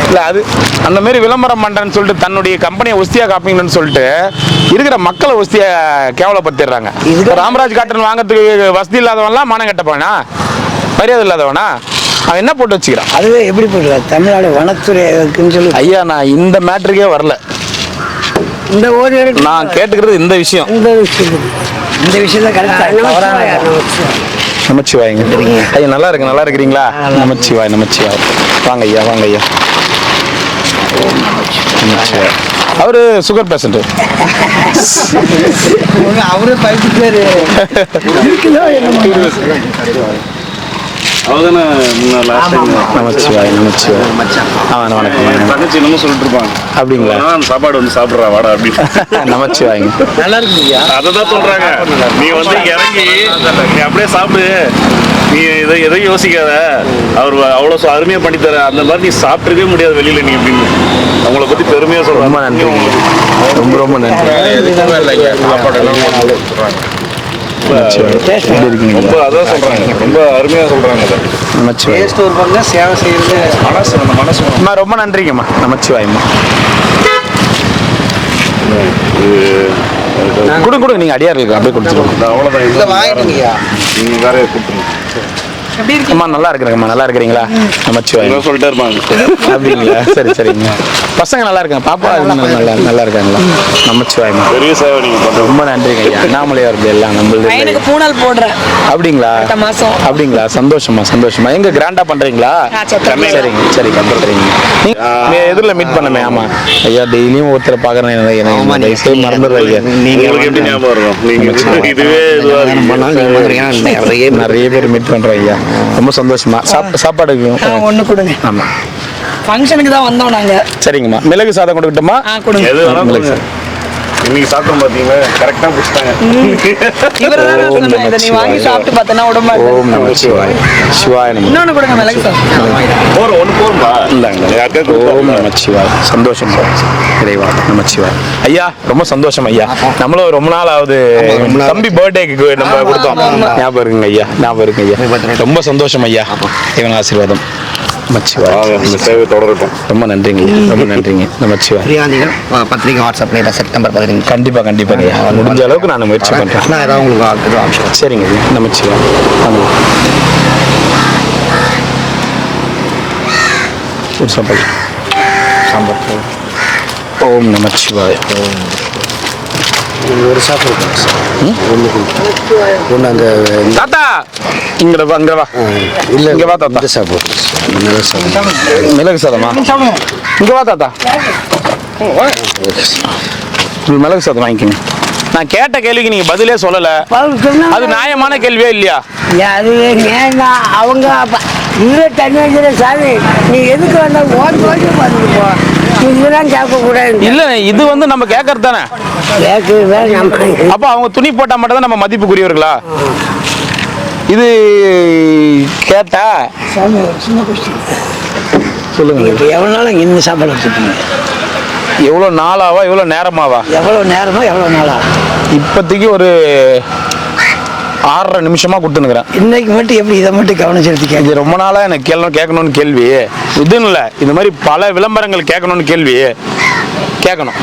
இல்ல அது அந்த மாதிரி விளம்பரம் பண்றேன்னு சொல்லிட்டு தன்னுடைய கம்பெனியை ஒஸ்தியா காப்பீங்கன்னு சொல்லிட்டு இருக்கிற மக்களை ஒஸ்தியா கேவலப்படுத்திடுறாங்க. ராமராஜ் காட்டன் வாங்கறதுக்கு வசதி இல்லாதவன்லாம் மானம் கட்டப்பானா, மரியாதை இல்லாதவனா? அவன் என்ன போட்டு வச்சுக்கிறான்? அதுவே எப்படி போடுறாரு? தமிழ்நாடு வனத்துறை இருக்குன்னு சொல்லி. ஐயா நான் இந்த மேட்ருக்கே வரல. இந்த ஒரு நான் கேட்டுக்கிறது இந்த விஷயம். இந்த விஷயம் கரெக்டா. நமச்சிவாய்ங்க. ஐயா நல்லா இருக்கிறீங்களா? நமச்சிவாய். வாங்க ஐயா. நமச்சிவாய். அவரு சுகர் பேஷண்ட். அவரு பைக்கு பேரு அவதானே நமச்சிவாய். வணக்கம். தங்கச்சி என்னமோ சொல்லிட்டு இருப்பாங்க. அப்படிங்களா? சாப்பாடு வந்து சாப்பிட்றா வாடா அப்படின்னு. நமச்சிவாய்ங்க. நல்லா இருக்குங்கய்யா. அதை தான் சொல்றாங்க. நீ வந்து இறங்கி நீ அப்படியே சாப்பிடு, நீ எதையும் யோசிக்காத, அவர் அவ்வளோ அருமையாக பண்ணி தர, அந்த மாதிரி நீ சாப்பிட்டுருக்கவே முடியாது வெளியில நீ அப்படின்னு அவங்கள பத்தி பெருமையா சொல்றாங்க. ரொம்ப நன்றி. ரொம்ப நன்றி. ரொம்ப அதான் சொல்றாங்க, ரொம்ப அருமையா சொல்றாங்க. சேவை செய்யறது மனசு ரொம்ப நன்றிங்கம்மா. நமச்சிவாய்மா. கொடுங்க நீங்க அடியார் இருக்கு அப்படியே கொடுத்துருவோம். அவ்வளோதான். வாங்கிக்கீங்கய்யா. நீங்க வேற கொடுத்துருங்க. அம்மா நல்லா இருக்கிறீங்களா? நமச்சிவாய் சொல்லிட்டே இருப்பாங்க. அப்படிங்களா? சரிங்க. பசங்க நல்லா இருக்காங்க. பாப்பா நல்லா இருக்காங்களா? நமச்சிவாய்மா. பெரிய சேவை நீங்க பண்றீங்க. ரொம்ப நன்றிங்க ஐயா. அண்ணாமலையா இருக்கு எல்லாம் நம்மளுது. எனக்கு பூனல் போடுறேன். அப்படிங்களா? மாசம். அப்படிங்களா? சந்தோஷமா. எங்க கிராண்டா பண்றீங்களா? சரிங்க பண்றீங்க. நீ எதிரில் மீட் பண்ணமே. ஆமா ஐயா, டெய்லியும் ஒருத்தரை பாக்குறேன். எனக்கு மறந்துடுறேன் ஐயா. நீங்க எப்படி ஞாபகம் இருக்கும்? நீங்க இதுவே நிறைய பேர் மீட் பண்றோம் ஐயா. ரொம்ப சந்தோஷமா. சாப்பாடு ஒண்ணு கொடுங்க. ஆமா, ஃபங்க்ஷனுக்கு தான் வந்தோம் நாங்க. சரிங்கம்மா. மிளகு சாதம் கொடுக்கட்டுமா? கொடுங்க. எது வேணாலும் கொடுங்க. இன்னைக்கு சாப்பிட்டோம் பாத்தீங்களா? கரெக்டா பிடிச்சிட்டாங்க. இவரதான் சொன்னேன், இதை நீ வாங்கி சாப்பிட்டு பார்த்தனா உடம்பா ஓம் நம சிவாய். சிவாய நம. இன்னொன்னு கொடுங்க மிளகு சாதம். ஒன்று போரும்பா. இல்லைங்க. ஓம் நம சிவாய். சந்தோஷம் இறைவா. நமச்சிவாய். ஐயா ரொம்ப சந்தோஷம் ஐயா. நம்மளும் ரொம்ப நாள் ஆகுது. தம்பி பர்த்டேக்கு நம்ம கொடுத்தோம். ஞாபகம் இருக்குங்க ஐயா. ரொம்ப சந்தோஷம் ஐயா. இவன் ஆசீர்வாதம். சேவை தொடரட்டும். ரொம்ப நன்றிங்க. நமச்சிவாய். பிரியாணிகள் பத்திரிக்கை வாட்ஸ்அப்ல செப்டம்பர் 15. கண்டிப்பா ஐயா. முடிஞ்ச அளவுக்கு நான் முயற்சி பண்றேன். நான் ஏதாவது உங்களுக்கு ஆப்ஷன். சரிங்க ஐயா. நமச்சிவாய். ஒரு சாம்பார். ஓம் நமச்சிவாய். ஒரு சாப்பிடுங்க. ஒன்று அந்த தாத்தா இங்க வா. இல்லை இங்க வா தாத்தா. சாப்பிடுவோம். மிளகு சாதமா? இங்க வா தாத்தா. மிளகு சாதம் வாங்கிக்கோங்க. நான் கேட்ட கேள்விக்கு நீங்க பதிலே சொல்லல. அது நியாயமான கேள்வியா இல்லையா? அது அவங்க இவரே தண்ணி வைக்கிற சாமி, நீ எதுக்கு வந்தா ஓட்டு பார்த்துட்டு போ. இதெல்லாம் கேட்கக்கூடாது. இல்ல, இது வந்து நம்ம கேட்கறது தானே. அப்ப அவங்க துணி போட்டா மட்டும் தான் நம்ம மதிப்புக்குரியவர்களா? இது கேட்டா சொல்லுங்க. எவ்வளோ நாள் இந்த சாப்பாடு வச்சுருப்பீங்க? எவ்வளோ நாளாவா எவ்வளோ நேரமாவா? எவ்வளோ நேரமா எவ்வளோ நாளா? இப்போதைக்கு ஒரு 6.5 நிமிஷமா கொடுத்துனுக்குறேன். இன்னைக்கு மட்டும் எப்படி இதை மட்டும் கவனம் செலுத்தி இது ரொம்ப நாளா எனக்கு கேட்கணும்னு கேள்வி. இதுன்னு இல்லை, இந்த மாதிரி பல விளம்பரங்கள் கேட்கணும்னு கேள்வி கேட்குறோம்.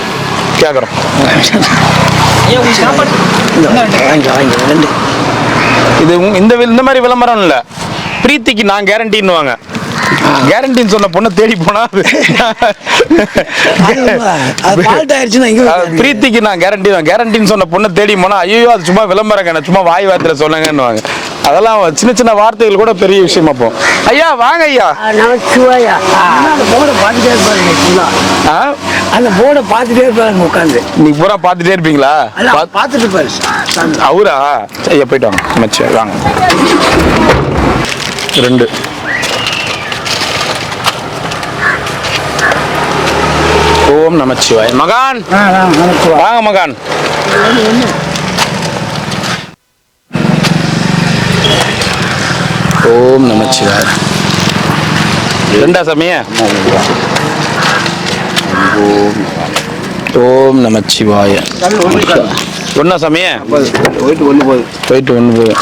இது இந்த மாதிரி விளம்பரம் இல்லை. பிரீத்திக்கு நான் கேரண்டின்னுவாங்க. கேரண்டின்னு சொன்ன பொண்ணை தேடி போனா பிரீத்திக்கு நான் கேரண்டி தான். கேரண்டின்னு சொன்ன பொண்ணை தேடி போனா ஐயோ அது சும்மா விளம்பரங்க, சும்மா வாய் வார்த்தையில சொல்லுங்கன்னு. அதெல்லாம் சின்ன சின்ன வார்த்தைகள் கூட பெரிய விஷயமா போ. ஐயா வாங்க ஐயா. அந்த போர்டை பார்த்துட்டே இருப்பாரு உட்காந்து. நீங்க பூரா பார்த்துட்டே இருப்பீங்களா? பார்த்துட்டு இருப்பாரு அவரா? ஐயா போயிட்டு வாங்க மச்சி வாங்க. 2 ஓம் நமச்சிவாய். மகான் வாங்க மகான். ஓம் நமச்சிவாய். 2 சமய. ஓம் நமச்சிவாய. 1 சமய. போயிட்டு 1 போகுது.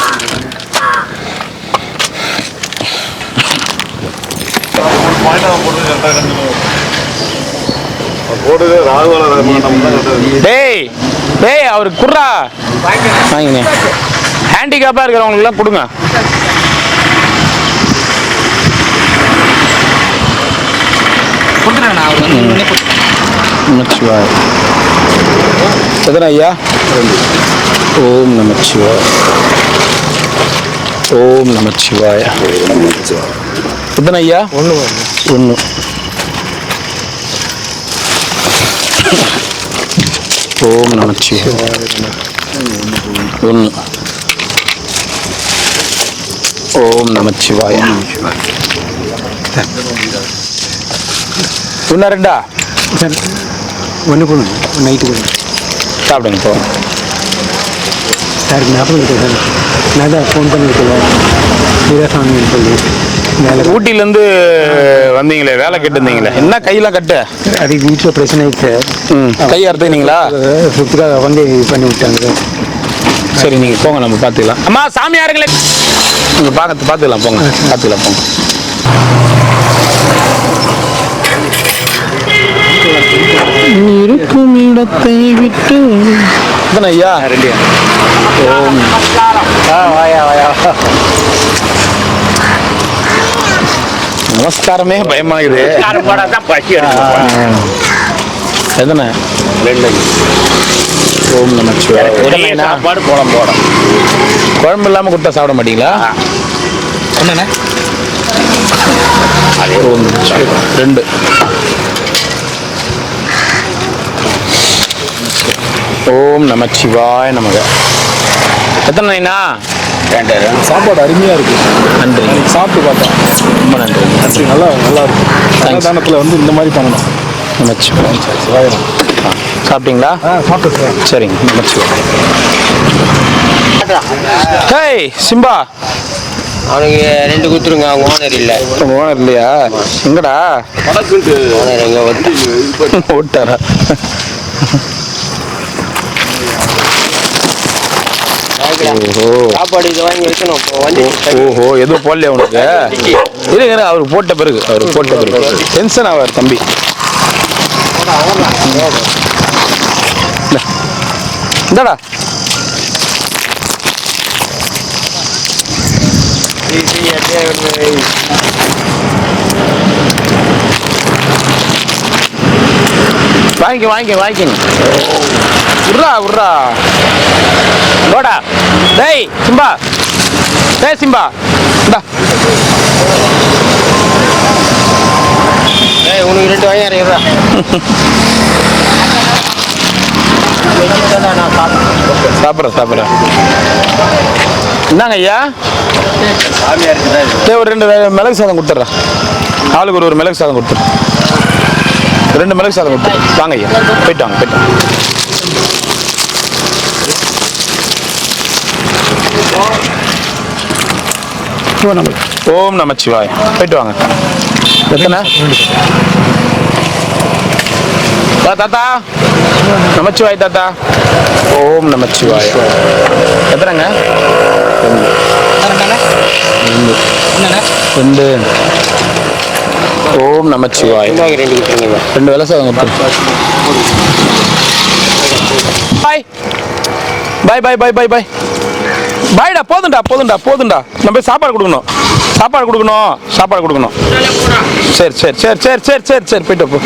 டேய் டேய் அவருக்கு குர்ரா வாங்கினே. ஹேண்டிகேப்பா இருக்கிறவங்களுக்குலாம் கொடுங்க. நமச்சிவாய். எத்தனை ஐயா? 2. ஓம் நமச்சிவாய். ஓம் நமச்சிவாய. எத்தனை ஐயா? 1. ஓம் நமச்சிவாய. 1. ஓம் நமச்சிவாய. 2 ஒன்று போகணும், நைட்டு போகணும். சாப்பிடுங்க இப்போ. சார் ஞாபகம் இருக்கு சார், நான் தான் ஃபோன் பண்ணியிருக்கேன் வீரசாமி சொல்லி. ஊட்டிலேருந்து வந்தீங்களே, வேலை கேட்டுருந்தீங்களே, என்ன கையெல்லாம் கட்டு? அது வீட்டில் பிரச்சனை ஆயிடுச்சு சார். கை அறுத்துனீங்களா? சுற்றுக்காக வந்து இது பண்ணி விட்டாங்க சார். சரி நீங்கள் போங்க, நம்ம பார்த்துக்கலாம். அம்மா சாமியாருங்களே நீங்கள் பார்த்துக்கலாம் போங்க, பார்த்துக்கலாம் போங்க. இருக்கும் இடத்தை விட்டு ஐயா 2. ஓம் நமஸ்காரமே பயமாகுது. எதனா 2. ஓம் நமச்சிவாய. சாப்பாடு குழம்பு இல்லாமல் கொடுத்தா சாப்பிட மாட்டீங்களா? என்னண்ணே? ஓம் 2. ஓம் நமச்சிவாய நமக. எத்தனை நைனா? 2. சாப்பாடு அருமையாக இருக்குது. நன்றி. சாப்பிட்டு பார்த்தேன். ரொம்ப நன்றி. நல்லா இருக்கும். அன்னதானத்தில் வந்து இந்த மாதிரி பண்ணணும். நமச்சிவாய. சாப்பிட்டீங்களா? சாப்பிட்டு சார். சரிங்க. நமச்சிவாய. ஹேய் சிம்பா, அவனுக்கு 2 கொடுத்துருங்க. அவங்க ஓனர் இல்லை. ஓனர் இல்லையா? எங்கடா ஓனர் எங்கே ஓட்டாரா? சாப்பாடு இதை வாங்கி வைக்கணும். ஓஹோ எதுவும் போடலையா உனக்கு? இருங்க அவருக்கு போட்ட பிறகு டென்ஷன் ஆவார் தம்பி. இந்தாடா வாங்கிக்க. உர்ரா லோடா. டேய் சிம்பா, இந்தா. உனக்கு 2 வாங்கி அறியா. சாப்பிட்றேன். இந்தாங்க ஐயா. ஒரு 2 மிளகு சாதம் கொடுத்துட்றேன். ஆளுக்கு ஒரு மிளகு சாதம் கொடுத்துட்றேன். 2 மிளகு சாதம் கொடுத்துட்றேன். வாங்க ஐயா, போயிட்டு வாங்க. ஓம் நமச்சிவாய். போயிட்டு வாங்க. எத்தனை தாத்தா? நமச்சிவாய் தாத்தா. ஓம் நமச்சிவாய். எத்தனைங்க? 2. ஓம் நமச்சிவாய். 2 வேலை சாதம் கொடுத்துருங்க. பாய். பாய்டா. போதுண்டா. நம்ம போய் சாப்பாடு கொடுக்கணும். சாப்பாடு கொடுக்கணும். சரி சரி சரி சரி சரி சரி சரி போயிட்டு போ.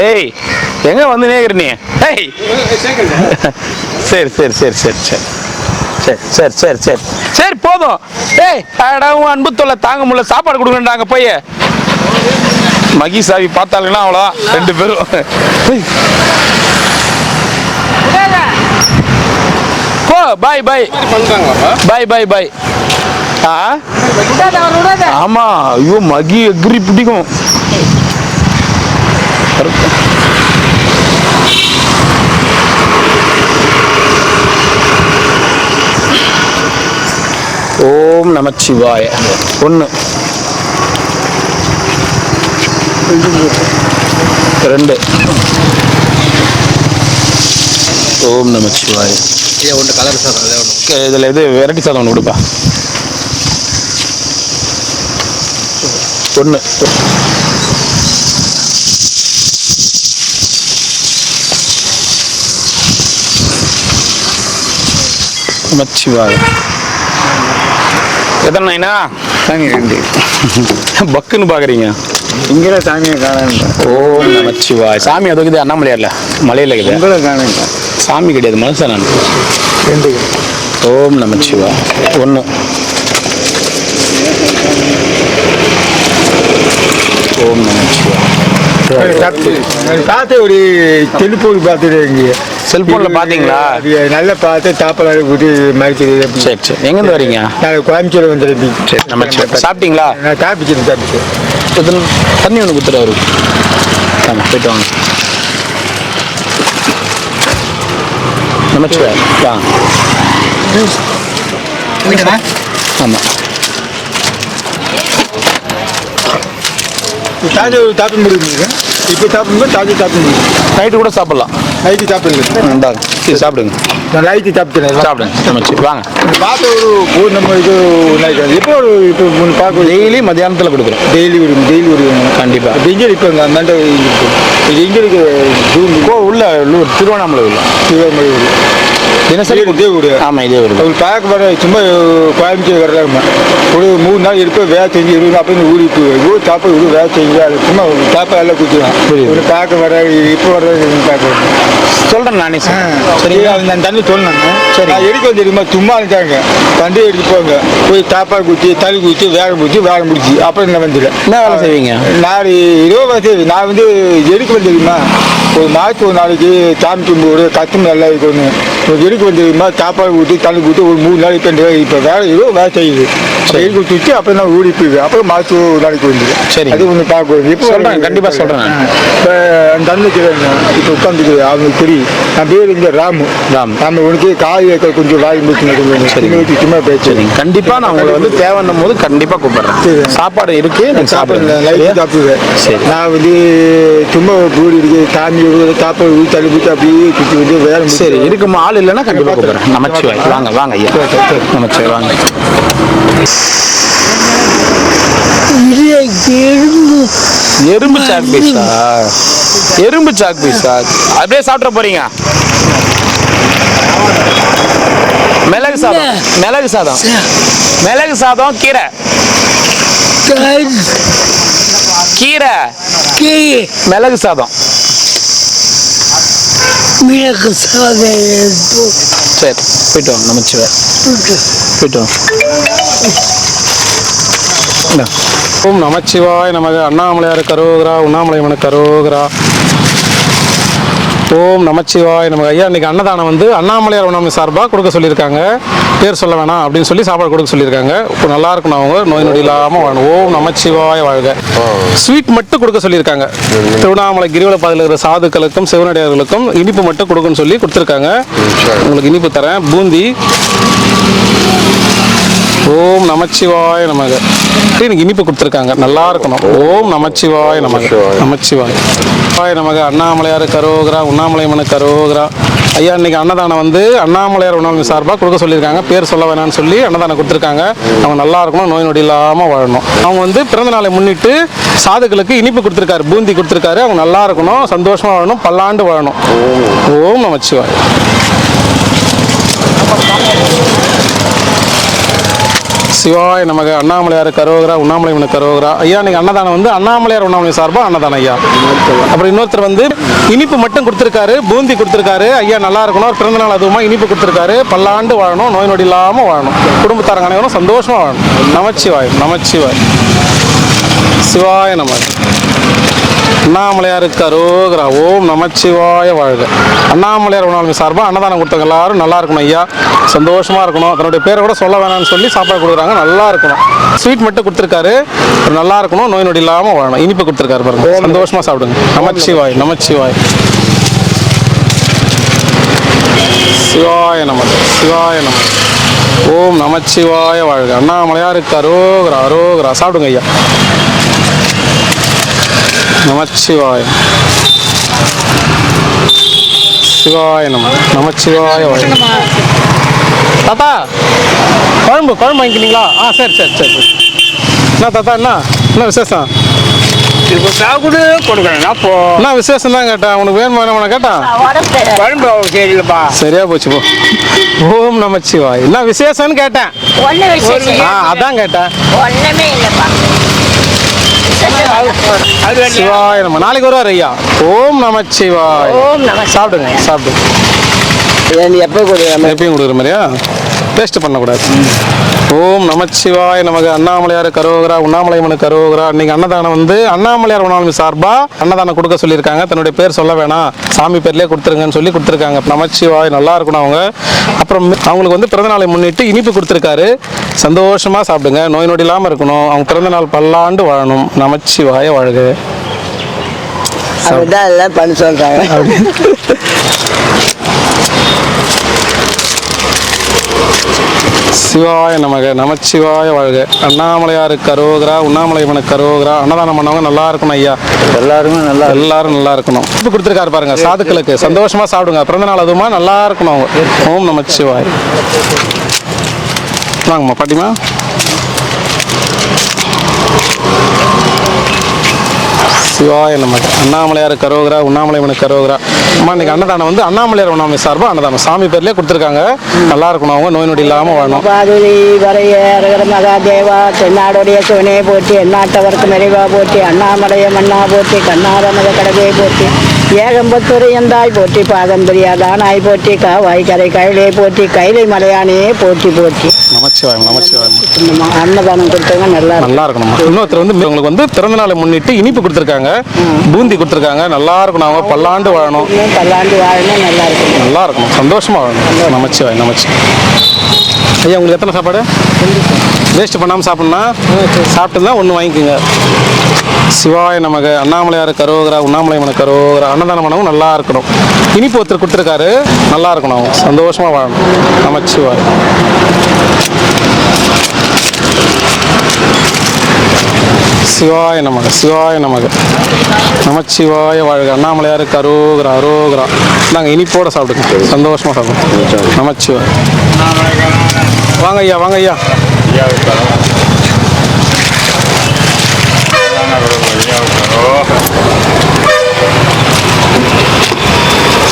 ஏய் எங்க வந்து நேக்கிற நீ? ஏய் சரி சரி சரி சரி சரி சரி சரி சரி சரி சரி போதும். ஏய் அடவும் அன்பு தொல்லை தாங்க முடியல, சாப்பாடு கொடுக்கணுன்றாங்க போய். மகி சாவி பார்த்தாங்கன்னா அவ்வளோதான் 2 பேரும். போ பாய் பாய் பாய் பாய் பாய். ஆமா ஐயோ மகி எக்ரி பிடிக்கும். ஓம் நமச்சிவாய. 1 2 ஓம் நமச்சிவாய. இதில் இது வெரைட்டி சாதம் ஒன்று கொடுப்பா. 1 நமச்சிவாய. எத்தனை நைனா? சாமி 2 பக்குன்னு பார்க்குறீங்க. இங்கே சாமியை காணாங்க. ஓம் நமச்சிவாய. சாமி அது இருக்குது அண்ணாமலையார்ல மலையில் இருக்குது. உங்களை காணுங்க. சாமி கிடையாது மனுஷன் நான். 2 ஓம் நமச்சிவாய. 1 ஓம் நமச்சிவாய. பார்த்து ஒரு செல்போன் பார்த்துட்டு செல்போனில் பார்த்தீங்களா? நல்லா பார்த்து தாப்பலாடு கூட்டி மறைச்சி. சரி சரி எங்கேருந்து வரீங்க? நான் கோயம்புத்தூர் வந்துடுறேன். சரி நமச்சிவாய. சாப்பிட்டீங்களா? நான் சாப்பிட்டு தண்ணி ஒன்று கொடுத்துட்டு அவருக்கு. ஆமாம் போயிட்டு வாங்க. நமச்சிவாய வாங்க. ஆமாம் தாஜா சாப்பிட முடியுங்க. இப்போ சாப்பிடுங்க. தாஜா சாப்பிட முடியும். நைட்டு கூட சாப்பிட்லாம். நைட்டு சாப்பிடுங்க. இந்தாங்க சரி சாப்பிடுங்க. நான் நைட்டு சாப்பிட்டேன். சாப்பிடுங்க நமச்சிவாய வாங்க. பார்த்து ஒரு நம்ம இது எப்போ இப்போ ஒன்று பார்க்க டெய்லி மத்தியானத்தில் கொடுக்குறோம். டெய்லி ஒரு கண்டிப்பாக. அது இங்கே இப்போ இங்கே அந்தாண்ட இது இங்கே இருக்கு. உள்ள திருவண்ணாமலை உள்ள தினசரி இதே ஊர். ஆமாம் இதே ஊர். அவர் பார்க்க வர சும்மா கோயம்புத்தூர் வரலாமா ஒரு 3 நாள் இருப்பேன். வேலை செஞ்சு 20 அப்படின்னு ஊருக்கு ஊர் சாப்பாடு ஊர் வேலை செஞ்சு அது சும்மா சாப்பாடு எல்லாம் கொடுத்துருவான். ஒரு பார்க்க வர இப்போ வர்றது பார்க்க சொல்கிறேன் நானே. சரி நான் தண்ணி சொல்லணும். சரி நான் எடுக்க வந்துருமா சும்மா இருக்காங்க தண்டி எடுத்து போங்க போய் சாப்பாடு குத்தி தண்ணி குத்தி வேலை முடிச்சு அப்புறம் என்ன வந்துடுறேன். என்ன வேலை செய்வீங்க? நான் 20 வருஷம் நான் வந்து எடுக்க வந்துருமா ஒரு மாதத்துக்கு ஒரு நாளைக்கு சாமி கும்பிடு கஷ்டம் நல்லா இருக்கணும். எடுக்க வந்துருமா சாப்பாடு ஊற்றி தண்ணி ஊற்றி ஒரு 3 நாள் இப்போ வேலை வேலை செய்யுது. எடுக்க வச்சு அப்புறம் நான் ஊடி போயிடுவேன். அப்புறம் மாதத்துக்கு ஒரு நாளைக்கு வந்துடுவேன். சரி அது ஒன்று பார்க்கணும். இப்போ சொல்கிறேன் கண்டிப்பாக சொல்கிறேன். இப்போ அந்த தண்ணிக்கிறேன் இப்போ உட்காந்துக்கு அவங்களுக்கு தெரியும். நான் பேர் இங்கே ராமு. நம்ம உனக்கு காய் கொஞ்சம் வாங்கி முடிச்சு சரி சும்மா பேச்சு. கண்டிப்பாக நான் உங்களை வந்து தேவைன்னும் போது கண்டிப்பாக கூப்பிட்றேன். சாப்பாடு இருக்கு சாப்பிடுவேன். லைட்டாக சாப்பிடுவேன். சரி நான் வந்து சும்மா பூடி இருக்கு சாமி சாப்பாடு ஊற்றி தள்ளி ஊற்றி அப்படியே சுற்றி வந்து வேலை. சரி இருக்குமா? ஆள் இல்லைன்னா கண்டிப்பாக கூப்பிட்றேன். நமச்சிவாய் வாங்க வாங்க ஐயா. நமச்சிவாய் வாங்க. எறும்பு சாக் பீஸா? எறும்பு சாக் பீஸா? அப்படியே சாப்பிட போறீங்க? மிளகு சாதம். மிளகு சாதம். மிளகு சாதம் கீரை. கீரை மிளகு சாதம். சரி போயிட்டு வாங்க. நமச்சிவாய் போயிட்டு வாங்க. ஓம் நமச்சிவாய் நமக. அண்ணாமலையார் கரோகரா, உண்ணாமலையம்மன கரோகரா. ஓம் நமச்சிவாய் நமக. ஐயா இன்னைக்கு அன்னதானம் வந்து அண்ணாமலையார் உண்ணாமலை சார்பாக கொடுக்க சொல்லியிருக்காங்க. பேர் சொல்ல வேணாம் அப்படின்னு சொல்லி சாப்பாடு கொடுக்க சொல்லியிருக்காங்க. இப்போ நல்லா இருக்கணும், அவங்க நோய் நொடி இல்லாமல் வாழணும். ஓம் நமச்சிவாய் வாழ்க. ஸ்வீட் மட்டும் கொடுக்க சொல்லியிருக்காங்க. திருவண்ணாமலை கிரிவல பாதையில் இருக்கிற சாதுக்களுக்கும் சிவனடியார்களுக்கும் இனிப்பு மட்டும் கொடுக்குன்னு சொல்லி கொடுத்துருக்காங்க. உங்களுக்கு இனிப்பு தரேன். பூந்தி ஓம் நமச்சிவாய நமக. எனக்கு இனிப்பு கொடுத்துருக்காங்க, நல்லா இருக்கணும். ஓம் நமச்சிவாய நமக. நமச்சிவாய நமக. அண்ணாமலையார் கரோகரா, உண்ணாமலையம்மனு கரோகரா. ஐயா இன்னைக்கு அன்னதானம் வந்து அண்ணாமலையார் உணவு சார்பாக கொடுக்க சொல்லியிருக்காங்க. பேர் சொல்ல வேணாம்னு சொல்லி அன்னதானம் கொடுத்துருக்காங்க. அவங்க நல்லா இருக்கணும், நோய் நொடி இல்லாமல் வாழணும். அவங்க வந்து பிறந்த நாளை முன்னிட்டு சாதுக்களுக்கு இனிப்பு கொடுத்துருக்காரு, பூந்தி கொடுத்துருக்காரு. அவங்க நல்லா இருக்கணும், சந்தோஷமாக வாழணும், பல்லாண்டு வாழணும். ஓம் நமச்சிவாய. சிவாய நமக. அண்ணாமலையார் கரோகரா, உண்ணாமலையம்மனு கரோகரா. ஐயா இன்னைக்கு அன்னதானம் வந்து அண்ணாமலையார் உண்ணாமலை சார்பாக அன்னதானம் ஐயா. அப்புறம் இன்னொருத்தர் வந்து இனிப்பு மட்டும் கொடுத்துருக்காரு, பூந்தி கொடுத்துருக்காரு. ஐயா நல்லா இருக்கணும், ஒரு பிறந்த நாள் அதுவுமா இனிப்பு கொடுத்துருக்காரு. பல்லாண்டு வாழணும், நோய் நொடி இல்லாமல் வாழணும், குடும்பத்தாரங்க அனைவரும் சந்தோஷமாக வாழணும். நமச்சிவாய் நமச்சிவாய். சிவாய நமக. அண்ணாமலையாருக்கு அரோகரா. ஓம் நமச்சிவாய வாழ்க. அண்ணாமலையார் உணவு சார்பாக அன்னதானம் கொடுத்தவங்க எல்லாரும் நல்லா இருக்கணும் ஐயா, சந்தோஷமா இருக்கணும். தன்னுடைய பேரை கூட சொல்ல வேணாம்னு சொல்லி சாப்பாடு கொடுக்குறாங்க, நல்லா இருக்கணும். ஸ்வீட் மட்டும் கொடுத்துருக்காரு, நல்லா இருக்கணும், நோய் நொடி இல்லாமல் வாழணும். இனிப்பு கொடுத்துருக்காரு பாருங்க, சந்தோஷமா சாப்பிடுங்க. நமச்சிவாய் நமச்சிவாய். சிவாய நமக. சிவாய நமக. ஓம் நமச்சிவாய வாழ்க. அண்ணாமலையாருக்கு அரோகரா. அரோகரா. சாப்பிடுங்க ஐயா. நமச்சிவாய. சிவாய நம. நமச்சிவாய வாழ்க. தாத்தா குழம்பு வாங்கிக்கிறீங்களா? சரி சரி சரி. என்ன தாத்தா, என்ன விசேஷம்? இப்போ சாப்பிடு கொடுக்குறேன். அப்போ என்ன விசேஷம் தான் கேட்டேன், உனக்கு வேணுமா கேட்டேன். குழம்பு சரியில்லைப்பா. சரியா போச்சு போ. ஓம் நமச்சிவாய். என்ன விசேஷம்னு கேட்டேன். அதான் கேட்டேன். சிவாய நம்ம. நாளைக்கு வருவார் ஐயா. ஓம் நமச்சிவாய். சாப்பிடுங்க சாப்பிடுங்க. எப்பயும் கொடுக்குற மாதிரியா, வேஸ்ட் பண்ணக்கூடாது. ஓம் நமச்சிவாய நமக. அண்ணாமலையார் கரோகரா, உண்ணாமலையம்மனு கரோகரா. இன்னைக்கு அன்னதானம் வந்து அண்ணாமலையார் உணவு சார்பா அன்னதானம் கொடுக்க சொல்லியிருக்காங்க. தன்னுடைய பேர் சொல்ல வேணாம், சாமி பேர்லேயே கொடுத்துருங்கன்னு சொல்லி கொடுத்துருக்காங்க. நமச்சிவாய். நல்லா இருக்கணும் அவங்க. அப்புறம் அவங்களுக்கு வந்து பிறந்தநாளை முன்னிட்டு இனிப்பு கொடுத்துருக்காரு. சந்தோஷமா சாப்பிடுங்க, நோய் நொடி இல்லாமல் இருக்கணும், அவங்க பிறந்தநாள் பல்லாண்டு வாழணும். நமச்சிவாய வாழ்க. அப்படிதான் எல்லாம் பண்ண சொல்றாங்க. சிவாய நமக. நமச்சிவாய வாழ்க. அண்ணாமலையாருக்கு கரோகரா, உண்ணாமலையம்மனுக்கு கரோகரா. அன்னதானம் பண்ணவங்க நல்லா இருக்கணும் ஐயா, எல்லாரும் நல்லா இருக்கணும். இப்போ கொடுத்துருக்காரு பாருங்க சாதுக்களுக்கு, சந்தோஷமா சாப்பிடுங்க, பிறந்த நாள் அதுவுமா நல்லா இருக்கணும் அவங்க. ஓம் நமச்சிவாய். வாங்கம்மா பாட்டிமா. சிவாய நமக. அண்ணாமலையார் கரோகரா, உண்ணாமலையம்மனுக்கு கரோகரா. அம்மா இன்னைக்கு அன்னதானம் வந்து அண்ணாமலையார் உண்ணாமலை சார்பாக அன்னதானம் சாமி பேர்லேயே கொடுத்துருக்காங்க. நல்லா இருக்கணும் அவங்க, நோய் நொடி இல்லாமல் வாழணும். பாதுரி வரைய அரகர மகாதேவா, தென்னாடுடைய சிவனே போற்றி, எந்நாட்டவர்க்கு நிறைவா போற்றி, அண்ணாமலைய மன்னா போற்றி, கண்ணாரமத கடகை போற்றி, ஏகம்பத்தூர் எந்தாய் போற்றி, பாதம்பரியா தானாய் போற்றி, காவாய் கரை கையிலே போற்றி, கைலை மலையானே போற்றி போற்றி. நமச்சிவாயம் நமச்சிவாயம். அன்னதானம் கொடுத்தவங்க நல்லா இருக்கணும். இன்னொருத்தர் வந்து உங்களுக்கு வந்து பிறந்த நாளை முன்னிட்டு இனிப்பு கொடுத்துருக்காங்க, பூந்தி கொடுத்துருக்காங்க. நல்லா இருக்கணும் அவங்க, பல்லாண்டு வாழணும், பல்லாண்டு வாழணும், நல்லா இருக்கணும், சந்தோஷமா வாழணும். நமச்சிவாய் நமச்சி. ஐயா உங்களுக்கு எத்தனை சாப்பாடு? வேஸ்ட் பண்ணாமல் சாப்பிட்ணுன்னா சாப்பிட்டு தான் ஒன்று வாங்கிக்கோங்க. சிவாய நமக. அண்ணாமலையார் கரோகரா, உண்ணாமலையம்மனு கரோகரா. அன்னதானம் பண்ணவங்க நல்லா இருக்கணும். இனிப்பு ஒருத்தர் கொடுத்துருக்காரு, நல்லா இருக்கணும் அவங்க, சந்தோஷமா வாழணும். நமச்சிவாய். சிவாய நமக. சிவாய நமக. நமச்சிவாய வாழ்க. அண்ணாமலையார் கரோகரா. அரோகரா. நாங்கள் இனிப்போட சாப்பிடுங்க, சந்தோஷமா சாப்பிடுங்க. நமச்சிவாய். வாங்க ஐயா, வாங்க ஐயா.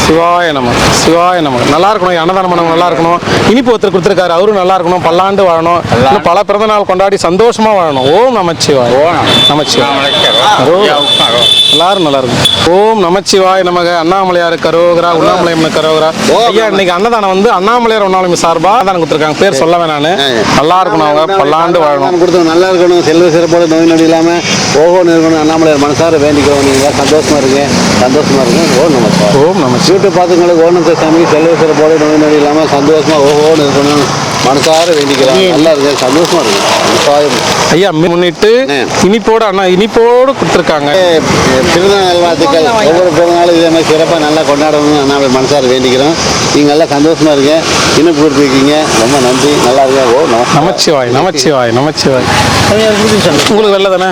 சிவாய நமக. சிவாய நமக. நல்லா இருக்கணும், அன்னதானம் பண்ணவங்க நல்லா இருக்கணும். இனிப்பு ஒருத்தர் கொடுத்துருக்காரு, அவரும் நல்லா இருக்கணும், பல்லாண்டு வாழணும், இன்னும் பல பிறந்த நாள் கொண்டாடி சந்தோஷமா வாழணும். ஓம் நமச்சிவாய். நமச்சிவாய். எல்லாரும் நல்லா இருக்கும். ஓம் நமச்சிவாய் நமக. அண்ணாமலையார் கரோகரா, உண்ணாமலையம்மனுக்கு கரோகரா. ஐயா இன்னைக்கு அன்னதானம் வந்து அண்ணாமலையார் உண்ணாமலை சார்பா அன்னதானம் கொடுத்துருக்காங்க. பேர் சொல்ல வேணான்னு, நல்லா இருக்கணும் அவங்க, பல்லாண்டு வாழணும். கொடுத்தவங்க நல்லா இருக்கணும், செல்வ சிறப்போட நோய் நொடி இல்லாமல் ஓகோன்னு இருக்கணும். அண்ணாமலையார் மனசார வேண்டிக்கிறோம். நீங்கள் சந்தோஷமா இருங்க, சந்தோஷமா இருங்க. ஓம் நமச்சிவாய். ஓம் நமச்சிவாய். யூடியூப் பார்த்துங்களுக்கு ஓணம் சாமி செல்வ சிறப்போட நோய் நொடி இல்லாமல் சந்தோஷமா ஓஹோன்னு இருக்கணும். மனசார வேண்டிக்கிறோம். நல்லா இருக்கு, சந்தோஷமா இருக்கு. ஐயா முன்னிட்டு இனிப்போடு இனிப்போடு கொடுத்துருக்காங்க. பிறந்தநாள் நல்வாழ்த்துக்கள். ஒவ்வொரு பிறந்தநாளும் இதே மாதிரி சிறப்பாக நல்லா கொண்டாடணும்னு நான் மனசார வேண்டிக்கிறோம். நீங்கள் நல்லா சந்தோஷமா இருங்க, இனிப்பு கொடுத்துருக்கீங்க, ரொம்ப நன்றி. நல்லா இருங்க. ஓ நமச்சிவாய் நமச்சிவாய் நமச்சிவாய். உங்களுக்கு வெள்ளை தானே?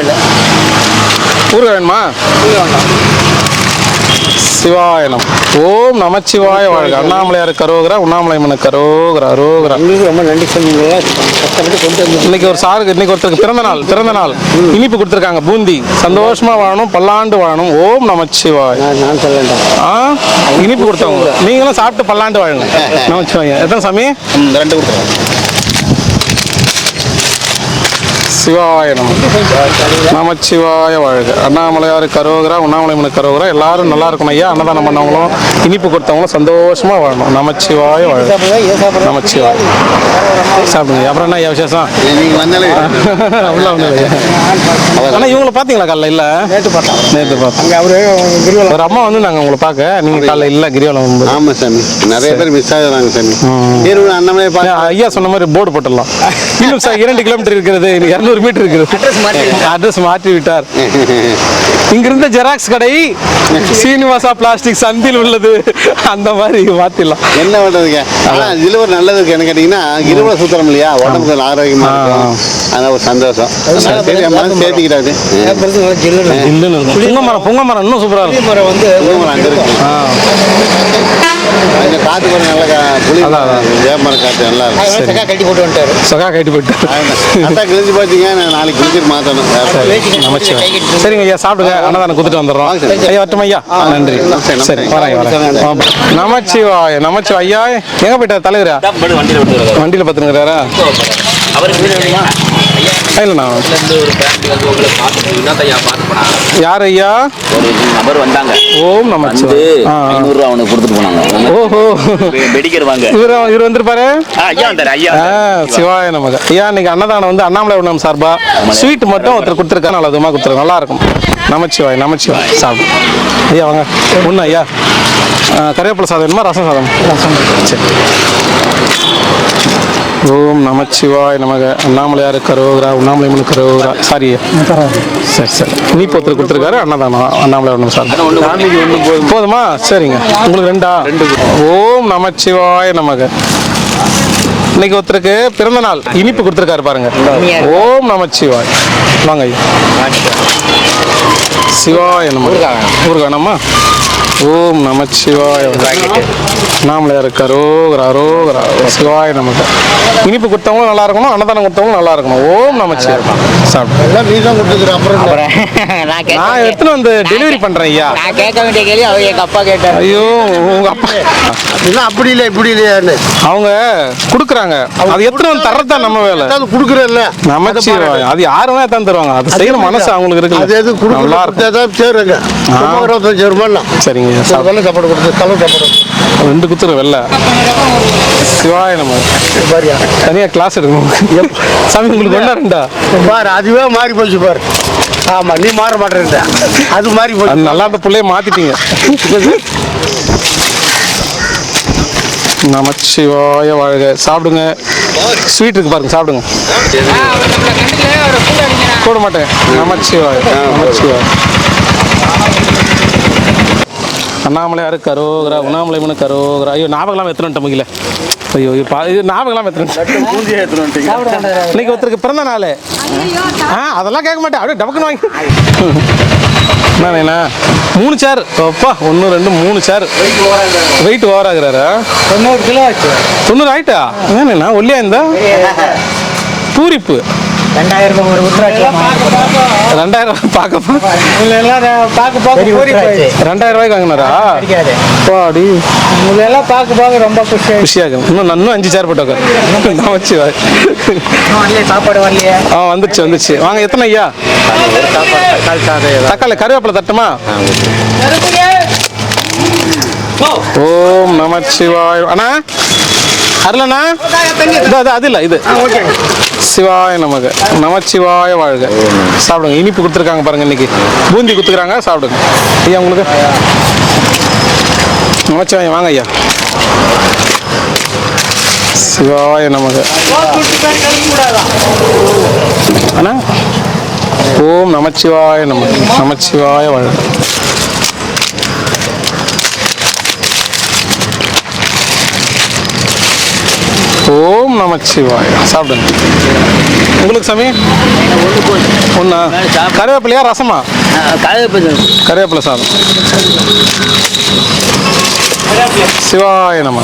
வெள்ளை ஊருக்கு வேணுமா? சிவாயனம். ஓம் நமச்சிவாய வாழ்க. அண்ணாமலையார் கரோகரா, உண்ணாமலை மனு கரோகரா ரோகரா. உங்களுக்கு ரொம்ப நன்றி சொல்லுங்க. கஷ்டப்பட்டு கொண்டு வந்து இன்னைக்கு ஒரு சாருக்கு இன்னைக்கு ஒருத்தருக்கு பிறந்த நாள் இனிப்பு கொடுத்துருக்காங்க. பூந்தி. சந்தோஷமா வாழணும், பல்லாண்டு வாழணும். ஓம் நமச்சிவாய். நான் சொல்ல வேண்டாம். இனிப்பு கொடுத்தவங்க நீங்களும் சாப்பிட்டு பல்லாண்டு வாழுங்க. நமச்சிவாய். எத்தனை சாமி? 2 கொடுத்துருவோம். சிவாய நமச்சிவாய வாழ்க. அண்ணாமலையார் கரோகரா, உண்ணாமலை மனு கரோகரா. எல்லாரும் நல்லா இருக்கணும் ஐயா. அன்னதானம் பண்ணவங்களும் இனிப்பு கொடுத்தவங்களும் சந்தோஷமா வாழணும். நமச்சிவாய வாழ்க. நமச்சிவாய். சாப்பிடுங்க. அப்புறம் என்ன ஐயா விசேஷம்? நீங்கள் வந்தாலே அவ்வளோ ஒன்றும் இல்லையா? ஆனால் இவங்களை பார்த்தீங்களா காலைல? இல்லை, நேற்று பார்த்தோம். ஒரு அம்மா வந்து நாங்கள் உங்களை பார்க்க, நீங்கள் காலைல இல்லை கிரிவலம். ஆமாம் சாமி, நிறைய பேர் மிஸ் ஆகுறாங்க சாமி. அண்ணாமலை ஐயா சொன்ன மாதிரி போர்டு போட்டுடலாம். இன்னும் 2 கிலோமீட்டர் இருக்கிறது, 200 மீட்டர் இருக்கிறது. அட்ரஸ் மாற்றி விட்டார். இங்கிருந்த ஜெராக்ஸ் கடை சீனிவாசா பிளாஸ்டிக் சந்தில் உள்ளது. அந்த மாதிரி மாத்திடலாம். என்ன பண்றதுங்க? ஆனா இதுல ஒரு நல்லது இருக்கு. என்ன கேட்டீங்கன்னா, இருவல சுத்தரம் இல்லையா, உடம்புக்கு ஆரோக்கியமா இருக்கும். அதான் ஒரு சந்தோஷம். சேர்த்துக்கிட்டாது. புங்க மரம் இன்னும் சூப்பரா இருக்கும். மரம் வந்து அங்க இருக்கு. அங்க காத்து கொஞ்சம் நல்லா புளி வேப்பமரம் காத்து நல்லா இருக்கும். சகா கட்டி போட்டு வந்துட்டாரு. சகா கட்டி போயிட்டு அதான் கிழிஞ்சு பார்த்தீங்க. நான் நாளைக்கு கிழிச்சிட்டு மாற்றணும். சரிங்க ஐயா, சாப்பிடுங்க. அன்னதானம் கொடுத்துட்டு வந்துடுறோம். ஐயா வரட்டும் ஐயா. நன்றி. சரி, வரேன். நமச்சிவாய நமச்சிவாய். ஐயா எங்க போயிட்டார் தலைவரா? வண்டியில் பார்த்துருக்கிறாரா? இல்லைண்ணா. யார் ஐயா? நபர் வந்தாங்க. ஓம் நமச்சிவாய். 500 ரூபா அவனுக்கு கொடுத்துட்டு போனாங்க. ஓஹோ, மெடிக்கல் வாங்க. இவர் வந்திருப்பாரு. ஐயா வந்தாரு. ஐயா சிவாய நமக்கு. ஐயா இன்னைக்கு அன்னதானம் வந்து அண்ணாமலை உணவு சார்பா ஸ்வீட் மட்டும் ஒருத்தர் கொடுத்துருக்காரு. நல்லா அதுமா கொடுத்துருக்காங்க. நல்லா இருக்கும். நமச்சிவாய் நமச்சிவாய். சாப்பிடும் ஐயா. வாங்க. ஒன்று ஐயா, கறிவேப்பிலை சாதம் வேணுமா? ரசம் சாதம்? சரி. ஓம் நமச்சிவாய் நமக. அண்ணாமலையார் கரோகரா, உண்ணாமலை மனு கரோகரா. சாரி. சரி சரி. இனிப்பு ஒருத்தர் கொடுத்துருக்காரு. அன்னதானம் அண்ணாமலை ஒன்று சார். போதுமா? சரிங்க. உங்களுக்கு 2 ஓம் நமச்சிவாய் நமக. இன்னைக்கு ஒருத்தருக்கு பிறந்த நாள் இனிப்பு கொடுத்துருக்காரு பாருங்க. ஓம் நமச்சிவாய். வாங்க ஐயா. சிவாய நம. ஊருக்கானம்மா. ஓம் நமச்சிவாய. அண்ணாமலையார் கரோகரா ரோகரா. சிவாய நமக்கு. இனிப்பு கொடுத்தவங்களும் நல்லா இருக்கணும், அன்னதானம் கொடுத்தவங்களும் நல்லா இருக்கணும். ஓம் நமச்சிவாய். சாப்பிட்டு நீ தான் கொடுத்துக்கிறேன். அப்புறம் நான் எடுத்துன்னு வந்து டெலிவரி பண்றேன் ஐயா. நான் கேட்க வேண்டிய கேள்வி அவங்க எங்க அப்பா கேட்டார். ஐயோ, உங்க அப்பா அப்படி இல்லை இப்படி இல்லையான்னு அவங்க கொடுக்குறாங்க. அது எத்தனை வந்து தர்றதா நம்ம வேலை. கொடுக்குறேன்ல நமச்சிவாய். அது யாருமே தான் தருவாங்க. அது செய்யற மனசு அவங்களுக்கு இருக்கு. அது எது நல்லா இருக்கும். சேருங்க. 25 ரூபாய் சரிங்க. வெள்ளை சாப்பாடு கொடுத்து கலர் சாப்பாடு 2 குத்துரு வெள்ளை. சிவாய நம்ம தனியாக கிளாஸ் எடுக்கணும். சாமி உங்களுக்கு 1 2 பாரு, அதுவே மாறி போச்சு பாரு. ஆமா, நீ மாற மாட்டேன். அது மாறி போச்சு. அது நல்லா அந்த பிள்ளைய மாத்திட்டீங்க. நமச்சிவாய வாழ்க. சாப்பிடுங்க. ஸ்வீட் இருக்கு பாருங்க, சாப்பிடுங்க. போட மாட்டேன். நமச்சிவாய நமச்சிவாய. அண்ணாமலையார் கரோகரா, உண்ணாமலை மனு கரோகரா. ஐயோ, ஞாபகம் எத்தனை முகில. ஐயோ, இது ஞாபகம் எத்தனை. இன்னைக்கு ஒருத்தருக்கு பிறந்த நாள். அதெல்லாம் கேட்க மாட்டேன். அப்படியே டபக்குன்னு வாங்கி. என்னண்ணா 3 சேர். அப்பா 1 2 3 சேர். வெயிட் ஓவர் ஆகுறாரா? 90 கிலோ ஆச்சு. 90 ஆயிட்டா? என்னண்ணா ஒல்லியா இருந்தா? பூரிப்பு 2000 ஒரு உட்ராட்சி 2000 பார்க்க பார்க்க 2000 ரூபாய்க்கு வாங்கினாரா? பாடி உங்களெல்லாம் பார்க்க ரொம்ப குஷியாக. இன்னும் 5 சேர் போட்டோக்க. நமச்சிவாய். சாப்பாடு வரலையே. வந்துச்சு. வாங்க. எத்தனை ஐயா? தக்காளி கருவேப்பிலை தட்டுமா? ஓம் நமச்சிவாய். அண்ணா அருளண்ணா. அது இல்லை, இது சிவாய நமக்கு. நமச்சிவாய வாழ்க. சாப்பிடுங்க. இனிப்பு கொடுத்துருக்காங்க பாருங்க. இன்னைக்கு பூந்தி கொடுத்துருக்காங்க. சாப்பிடுங்க ஐயா. உங்களுக்கு நமச்சிவாயம். வாங்க ஐயா. சிவாய நமக. அண்ணா ஓம் நமச்சிவாய நமக. நமச்சிவாய வாழ்க. ஓம் நமச்சிவாய. சாப்பிடுங்க. உங்களுக்கு சாமி ஒன்றா? கருவேப்பிலையா ரசமா? கருவேப்பிலை சாதம். சிவாய நம.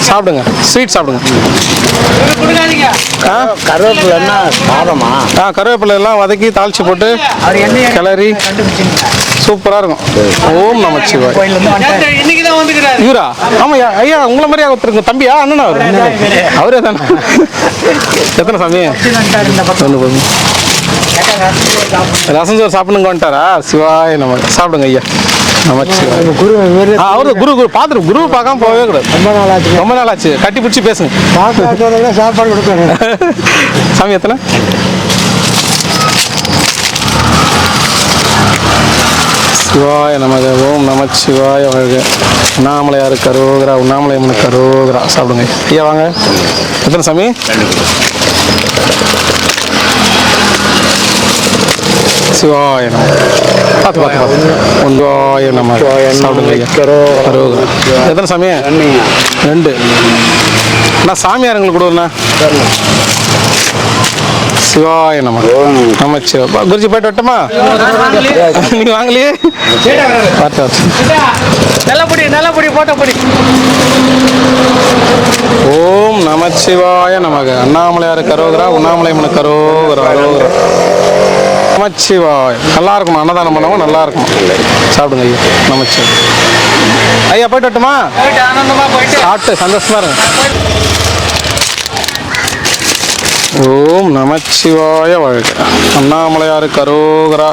சாப்பிடுங்க, ஸ்வீட் சாப்பிடுங்க. கருவேப்பிலைன்னா சாதமா? கருவேப்பிலை எல்லாம் வதக்கி தாளிச்சு போட்டு கிளறி சூப்பராக இருக்கும். ஓம் நமச்சிவாய். இவரா? ஆமாம் ஐயா, உங்களை மாதிரியா ஒருத்தருங்க. தம்பியா அண்ணனா? அவரே தானே. எத்தனை சாமி? ஒன்று போதும். ரசம் சோறு சாப்பிடுங்க வந்துட்டாரா? சிவாய நம்ம. சாப்பிடுங்க ஐயா. நமச்சிவாய். அவரு குரு குரு பார்த்துரு. குரு பார்க்காம போகவே கூடாது. ரொம்ப நாள் ஆச்சு. கட்டி பிடிச்சி பேசுங்க. சாப்பாடு கொடுக்கணும். சாமி எத்தனை? சிவாய நமக. ஓம் நமச்சிவாய வாழ்க. உண்ணாமலையாரு கரோகரா. உண்ணாமலையம்மனு கரோகரா. சாப்பிடுங்க ஐயா. வாங்க. எத்தனை சாமி? சிவாய நம. பார்த்து பார்த்து பார்த்து. ஒன்றாய நம. சாப்பிடுங்க ஐயா. கரோகரா. எத்தனை சாமி? 2. அண்ணா சாமியாருங்களுக்கு கொடுங்கண்ணா. சிவாய நம. நமச்சிவா. குருஜி போயிட்டு வரட்டுமா? நீங்க வாங்கலையே. பார்த்து நல்லபடி போட்டபடி. ஓம் நமச்சிவாய நமக. அண்ணாமலையாரு கரோகரா. உண்ணாமலையம்மனு கரோகரா. கரோகரா. நமச்சிவாய். நல்லா இருக்கணும். அன்னதானம் பண்ணவும் நல்லா இருக்கணும். சாப்பிடுங்க ஐயா. நமச்சிவாய். ஐயா போயிட்டு வரட்டுமா? சாப்பிட்டு சந்தோஷமா இருங்க. ஓம் நமச்சிவாய வாழ்க. அண்ணாமலையாரு கரோகரா.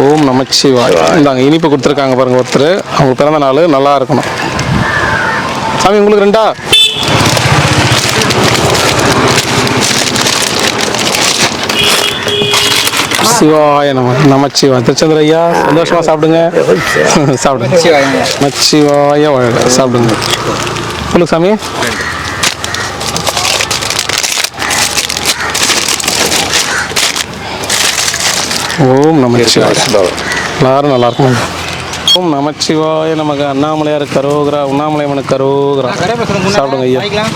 ஓம் நமச்சிவாய். இந்தாங்க இனிப்பு கொடுத்துருக்காங்க பாருங்க ஒருத்தர். அவங்க பிறந்த நாள் நல்லா இருக்கணும். சாமி உங்களுக்கு 2? சிவாய நம. நமச்சிவாய். திருச்செந்தூர் ஐயா சந்தோஷமா சாப்பிடுங்க. சாப்பிடுங்க. நமச்சிவாய வாழ்க. சாப்பிடுங்க. உங்களுக்கு சாமி? ஓம் நமச்சிவாய. எல்லாரும் நல்லா இருக்கும். ஓம் நமச்சிவாய நமக. அண்ணாமலையார் கரோகரா. உண்ணாமலையம்மனு கரோகரா. சாப்பிடுங்க ஐயா.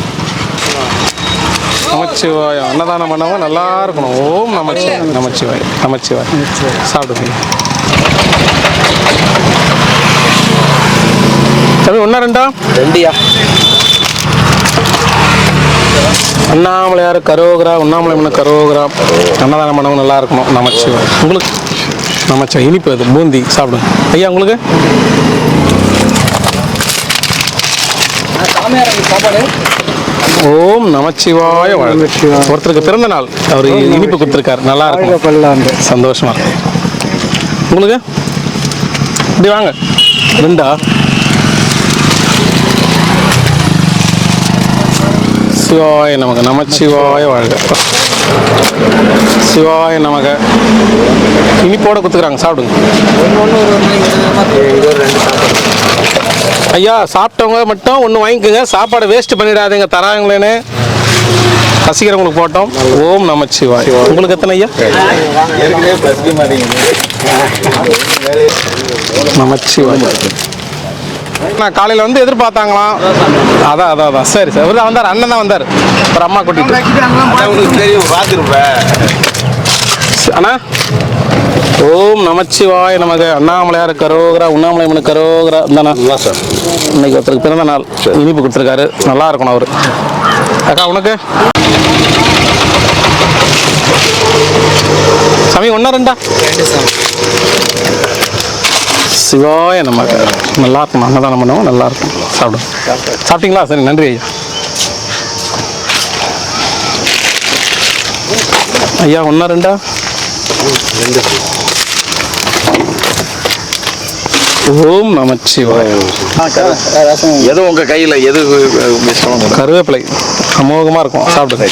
நமச்சிவாய. அன்னதானம் பண்ணவங்க நல்லா இருக்கணும். ஓம் நமச்சிவாய். நமச்சிவாய். நமச்சிவாய். சாப்பிடுங்க. சாமி 1 2? 2யா? அண்ணாமலையார் கரோகரா. உண்ணாமலையம்மனு கரோகரா. அன்னதானம் பண்ணவங்க நல்லா இருக்கணும். நமச்சிவாய். உங்களுக்கு? நமச்சிவாய். இனிப்பு அது பூந்தி. சாப்பிடுங்க ஐயா. உங்களுக்கு? ஓம் நமச்சிவாய வாழ்க. ஒருத்தருக்கு பிறந்த நாள். அவர் இனிப்பு கொடுத்துருக்காரு. நல்லா இருக்கும். சந்தோஷமா இருக்கும். உங்களுக்கு? இப்படி வாங்க. 2? சிவாய நமக. நமச்சிவாய வாழ்க. சிவாய நமக. இனிப்போட கொடுத்துக்கிறாங்க. சாப்பிடுங்க ஐயா. சாப்பிட்டவங்க மட்டும் 1 வாங்கிக்கோங்க. சாப்பாடை வேஸ்ட் பண்ணிடாதீங்க. தராங்களேன்னு பசிக்கிறவங்களுக்கு போட்டோம். ஓம் நமச்சிவாய். உங்களுக்கு எத்தனை ஐயா? நமச்சிவாய். நான் காலையில் வந்து எதிர்பார்த்தாங்களாம். அதான் சரி சார். இவர் தான் வந்தார். அண்ணன் தான் வந்தார். ஒரு அம்மா கூட்டிட்டு. அண்ணா ஓம் நமச்சிவாய நமக. அண்ணாமலையார் கரோகரா. உண்ணாமலையம்மனு கரோகரா. இந்தாண்ணா இன்னைக்கு ஒருத்தருக்கு பிறந்த நாள். இனிப்பு கொடுத்துருக்காரு. நல்லா இருக்கணும் அவரு. அக்கா உனக்கு? சாமி 1 2? சிவாய நமக. நல்லா இருக்கணும். அன்னதானம் பண்ணவும் நல்லா இருக்கும். சாப்பிடுங்க. சாப்பிட்டீங்களா? சரி நன்றி ஐயா. ஐயா 1 2? 2. ஓம் நமச்சிவாய. எது உங்க கையில் எது? கருவேப்பிலை அமோகமாக இருக்கும். சாப்பிடுங்க.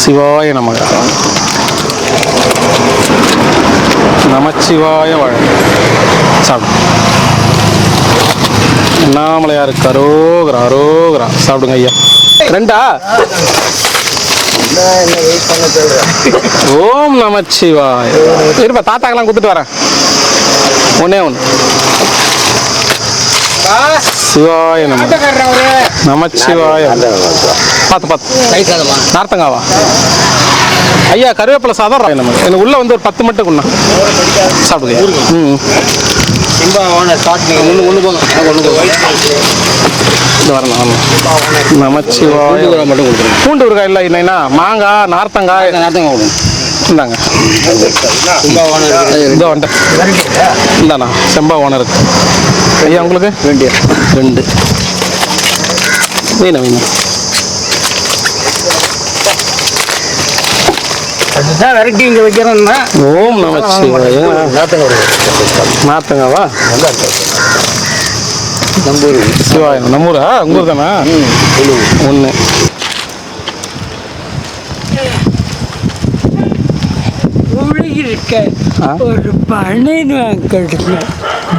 சிவாய நமக. நமச்சிவாய வாழ்க. சாப்பிடுங்க. அண்ணாமலையாருக்கு அரோகரா அரோகரா. சாப்பிடுங்க ஐயா. 2 ஓம் நமச்சிவாய. இருப்பா, தாத்தாக்கெல்லாம் கொடுத்துட்டு வரேன். 1 சிவாய நமச்சிவாய. பார்த்து நார்த்தங்காவா ஐயா? கருவேப்பிலை சாதம் நமக்கு. எனக்கு உள்ள வந்து ஒரு 10 மட்டும் கொண்டா சாப்பிடுங்க. வரலாம். நமச்சிவாய. பூண்டு ஊறுகாய் இல்லை இல்லைன்னா மாங்காய் நார்த்தங்காய் இந்தாங்க. இந்த வந்துட்டேன். இந்தாண்ணா செம்பா ஓனருக்கு. ஐயா உங்களுக்கு 2 வேணும் வேணும். அதுதான் வெரைட்டி இங்கே வைக்கிறோம்னா. ஓம் நமச்சிவாய. நார்த்தங்காவா? நம்பூர் சிவாய. நம்மூரா? உங்க ஊர் தானே? 1 இருக்க ஒரு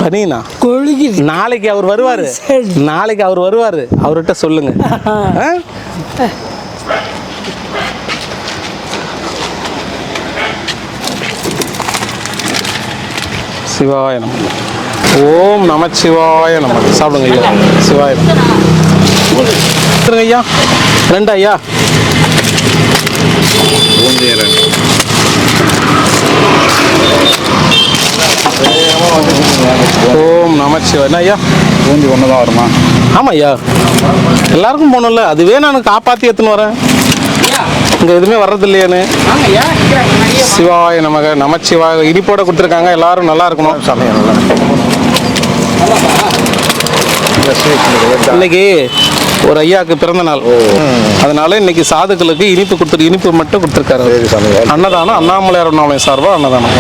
பனீனா கொழுகி. நாளைக்கு அவர் வருவாரு. நாளைக்கு அவர் வருவாரு. அவர்கிட்ட சொல்லுங்க. சிவாய நம. ஓம் நமச்சிவாய நம. சாப்பிடுங்க ஐயா. சிவாய ஐயா. 2 ஐயா. ஓம் நமச்சிவாய. என்ன ஐயா? பூந்தி ஒன்று தான் வருமா? ஆமாம் ஐயா, எல்லாருக்கும் போகணும்ல. அதுவே நான் காப்பாற்றி எடுத்துன்னு வரேன். இங்கே எதுவுமே வர்றது இல்லையானு. சிவாய நமக நமச்சிவாய. இனிப்போட கொடுத்துருக்காங்க. எல்லாரும் நல்லா இருக்கணும். இன்னைக்கு ஒரு ஐயாவுக்கு பிறந்த நாள். அதனால இன்னைக்கு சாதுக்களுக்கு இனிப்பு மட்டும் கொடுத்துருக்காரு. அன்னதானம் அண்ணாமலையார் உண்ணாமலை சார்பாக அன்னதானம்.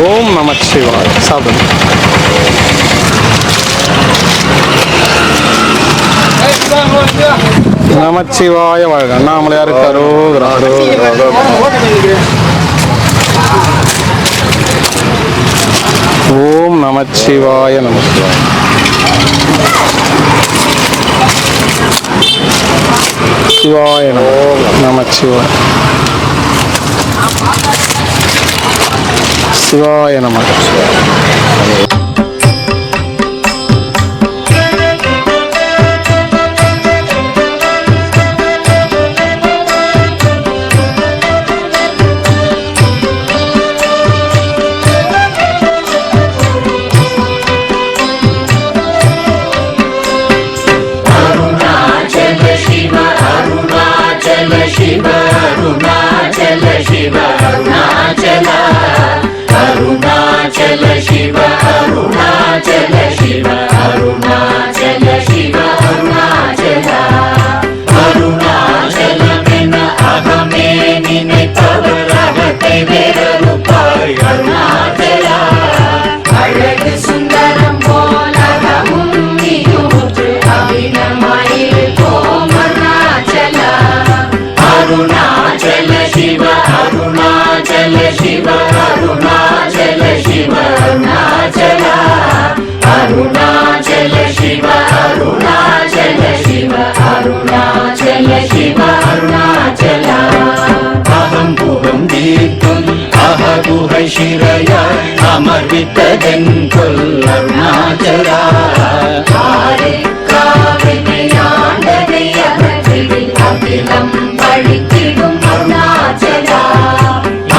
ஓம் நமச்சிவாய. சாப்பிடுங்க. நமச்சிவாய வாழ்க. அண்ணாமலையாருக்கு அரோகரா அரோகரா. ஓம் நமச்சிவாய நமச்சிவாய. சிவாய நமச்சிவாய. சிவாய நமச்சிவாய. ಶಿರಯ ಅಮರ್ವಿತದೆಂಕೊಲ್ ಅರುಣಾಚಲ அகிலம் பழித்திடும் அருணாச்சல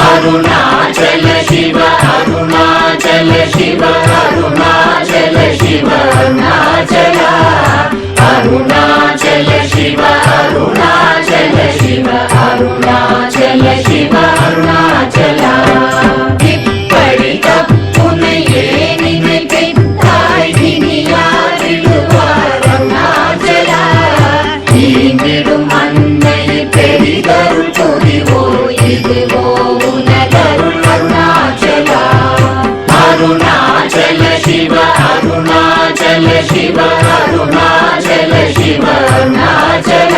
அருணாச்சல சிவ அருணாச்சல சிவ அருணாச்சல சிவ அருணாச்சல அருணாச்சல சிவ அருணாச்சல சிவ அருணாச்சல சிவ அருணாச்சல இப்படி தப்புனையே நினைத்தாய் இனியாரிடுவார் அருணாச்சல ஈந்திடும் அன்னை பெரிதருள் புரிவோ இதுவோ உனதருள் அருணாச்சல அருணாச்சல சிவ அருணாச்சல சிவ அருணாச்சல சிவ அருணாச்சல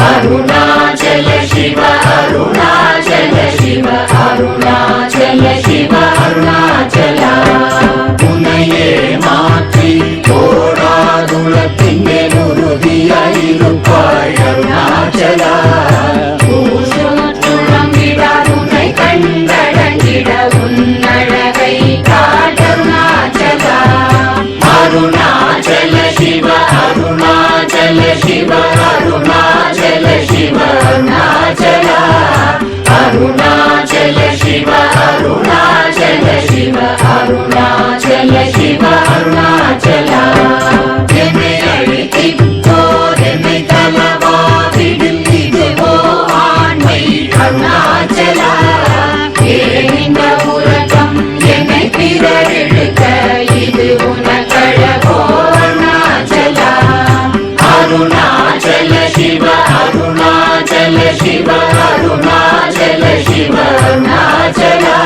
அருணாச்சல சிவ அருணாச்சல சிவ அருணாச்சல शिव अरुणाचल शिव अरुणाचल अरुणाचल शिव अरुणाचल शिव अरुणाचल शिव अरुणाचल என்னை அழைத்திப்போர் என்னை தலவாவிடில் இதுவோ ஆண்மை அருணாச்சலா ஏனிந்த உறக்கம் என்னை பிறரெடுக்க இது உனக்கழகோ அருணாச்சலா அருணாச்சல சிவ அருணாச்சல சிவ அருணாச்சல சிவ அருணாச்சலா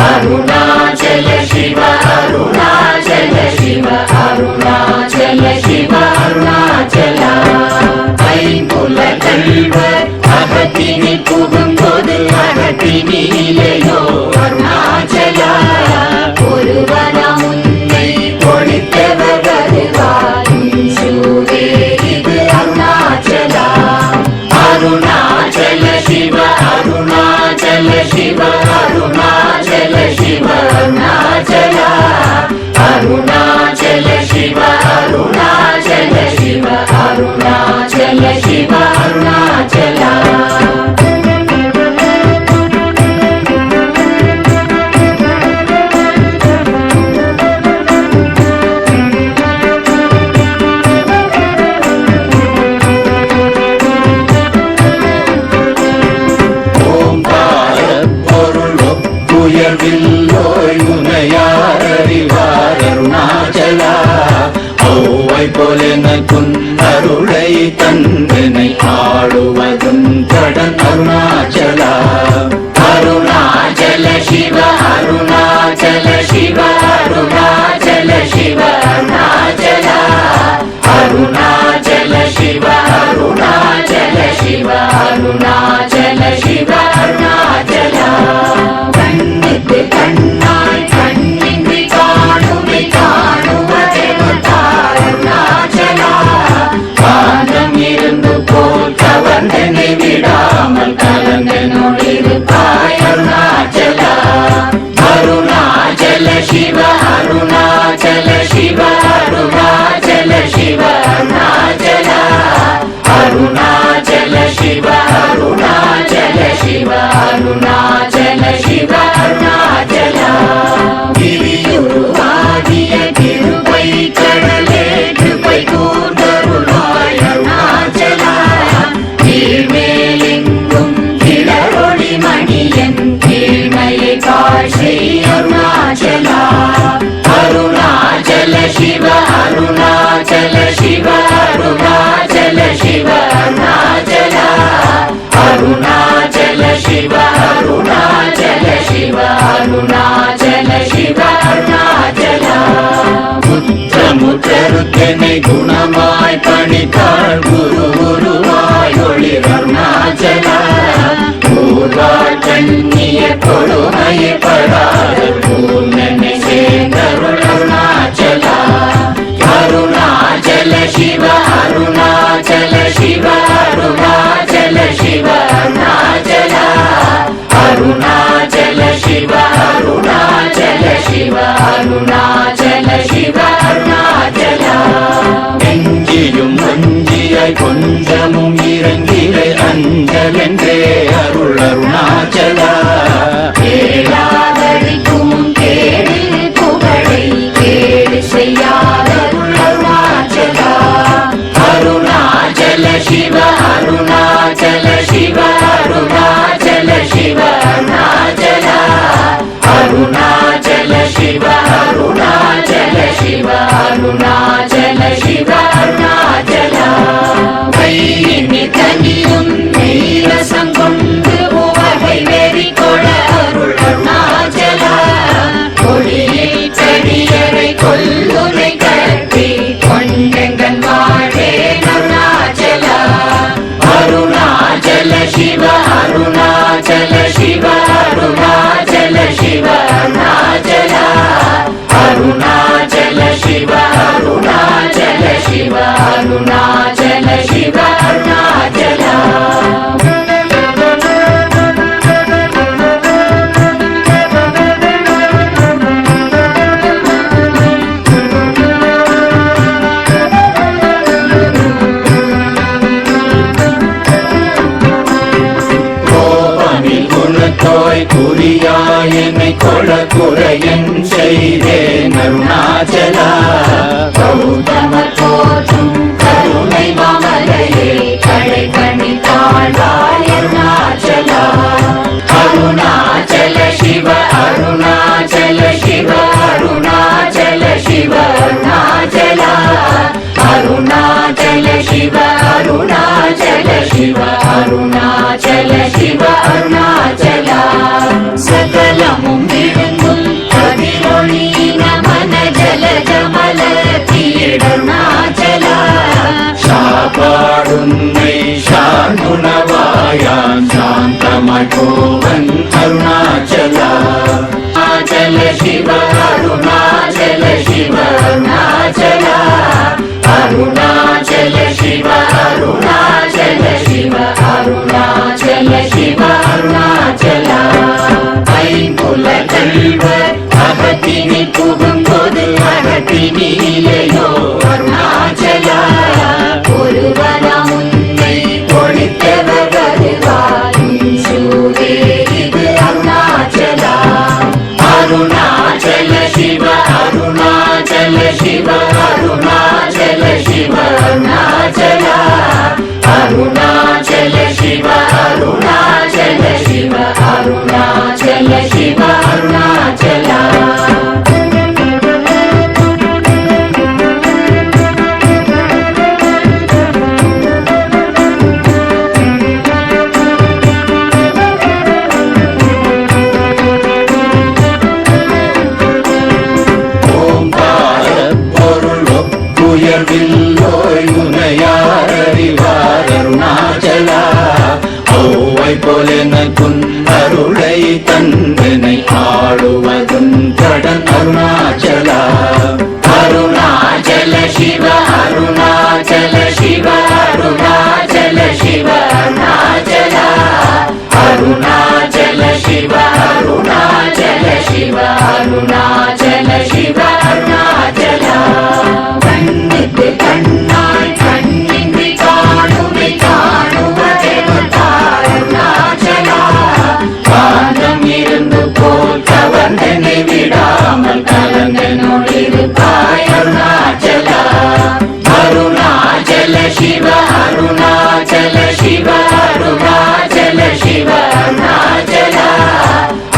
அருணாச்சல சிவ அருணாச்சல சிவ அருணாச்சல சிவ அருணாச்சலா ஐம்புல கல்வர் அகத்தினி புகும்போது அகத்தினிலையோ அருணாச்சலா ஒருவரம் உன்னை ஒழித்தவர் வருவார் சூரே இது அருணாச்சலா அருணாச்சல சிவ அருணாச்சல சிவ அருணாச்சல சிவ அருணாச்சலா அருணாச்சல சிவ அருணாச்சல சிவ அருணாச்சல சிவ அருணாச்சலா உயர்வில்லோய் உனையார் அறிவார் அருணாச்சலா ஔவை போலெனக்குன் அருளை தந்தனை ஆடுவதும் கடன் அருணாச்சலா அருணாச்சல சிவ அருணாச்சல சிவ அருணாச்சல சிவ அருணாச்சலா அருணாச்சல சிவ அருணாச்சல சிவ அருணாச்சல சிவ அருணாச்சலா கண்ணுக்கு கண்ணாய் கண்ணின்றி காணுமை காணுவதெவதார் அருணாச்சலா காந்தம் இருந்து போல் கவர்ந்தனை விடாமல் கலந்தனோடிருப்பாய் அருணாச்சலா அருணாச்சல சிவ அருணாச்சல சிவ அருணாச்சல சிவ அருணாச்சலா அருணாச்சல சிவ அருணாச்சல சிவ அருணாச்சல சிவ அருணாச்சலா கிரியுருவாகிய கிருபை கடலே கிருபை கூர்ந்தருளாய் அருணாச்சலா கீழ்மேலெங்கும் கிளரொளி மணியன் கீழ்மையை காட்சி அருணாச்சலா அருணாச்சல சிவ அருணாச்சல சிவ அருணாச்சல சிவ அருணாச்சலா அருணாச்சல சிவ அருணாச்சல சிவ அருணாச்சல சிவ அருணாச்சலா முற்றமுற்றருக்கெனை குணமாய் பணித்தாள் குரு குருவாய் ஒளிர் அருணாச்சலா கூர்வாள் கண்ணிய கொடுமையை படாத பூர்ணனை சேர்ந்தருள் அருணாச்சலா அருணாச்சல சிவ அருணாச்சல சிவ அருணாச்சல சிவ அருணாச்சலா அருணாச்சல சிவ அருணாச்சல சிவ அருணாச்சல சிவ அருணாச்சலா நெஞ்சியும் வஞ்சியாய் கொஞ்சமும் இறங்கிலை அஞ்சலென்றே அருள் அருணாச்சலா கேளாதடிக்கும் கேடு புகழை கேடு செய்யாத அருணாச்சலா அருணாச்சல சிவ குறியாயனை கொள குறையன் செய்தேன் அருணாச்சலா கௌதம போற்றும் கருணை மாமலையே கடை கண்ணி தாழ்வாய் அருணாச்சலா அருணாச்சல சிவ அருணாச்சல சிவ அருணாச்சல சிவ அருணாச்சலா அருணாச்சல சிவ அருணாச்சல சிவ அருணாச்சல சிவ அருணாச்சலா சகலமும் விழுங்கும் கதிரொளி நமன ஜல ஜமல தீடருணாச்சலா சாபாடுன்னை சாந்துணவாயான் சாந்தமாய் போவன் அருணாச்சலா அருணாச்சல சிவ அருணாச்சல சிவ அருணாச்சலா அருணாச்சல சிவ அருணாச்சல சிவ அருணாச்சல சிவ அருணாச்சலா ஐம்புல கல்வர் அகத்தினி புகும்போது அகத்தினியிலையோ அருணாச்சலா ஒருவராம் உன்னை ஒழித்தவர் வருவார் சூரே இது அருணாச்சலா அருணாச்சல சிவ அருணாச்சல சிவ அருணாச்சல சிவ அருணாச்சலா அருணாச்சல சிவ அருணாச்சல சிவ அருணாச்சல சிவ அருணாச்சலா உயர்வில்லோய் உனையார் அறிவார் அருணாச்சலா ஔவை போலெனக்குன் அருளை தந்தனை ஆடுவதும் கடன் அருணாச்சலா அருணாச்சல சிவ அருணாச்சல சிவ அருணாச்சல சிவ அருணாச்சலா அருணாச்சல சிவ அருணாச்சல சிவ அருணாச்சல சிவ அருணாச்சலா கண்ணுக்கு கண்ணாய் கண்ணின்றி காணுமை காணுவதெவதாய் அருணாச்சலா காந்தம் இருந்து போல் கவர்ந்தனை விடாமல் கலந்தனோடிருப்பாய் அருணாச்சலா அருணாச்சல சிவ அருணாச்சல சிவ அருணாச்சல சிவ அருணாச்சலா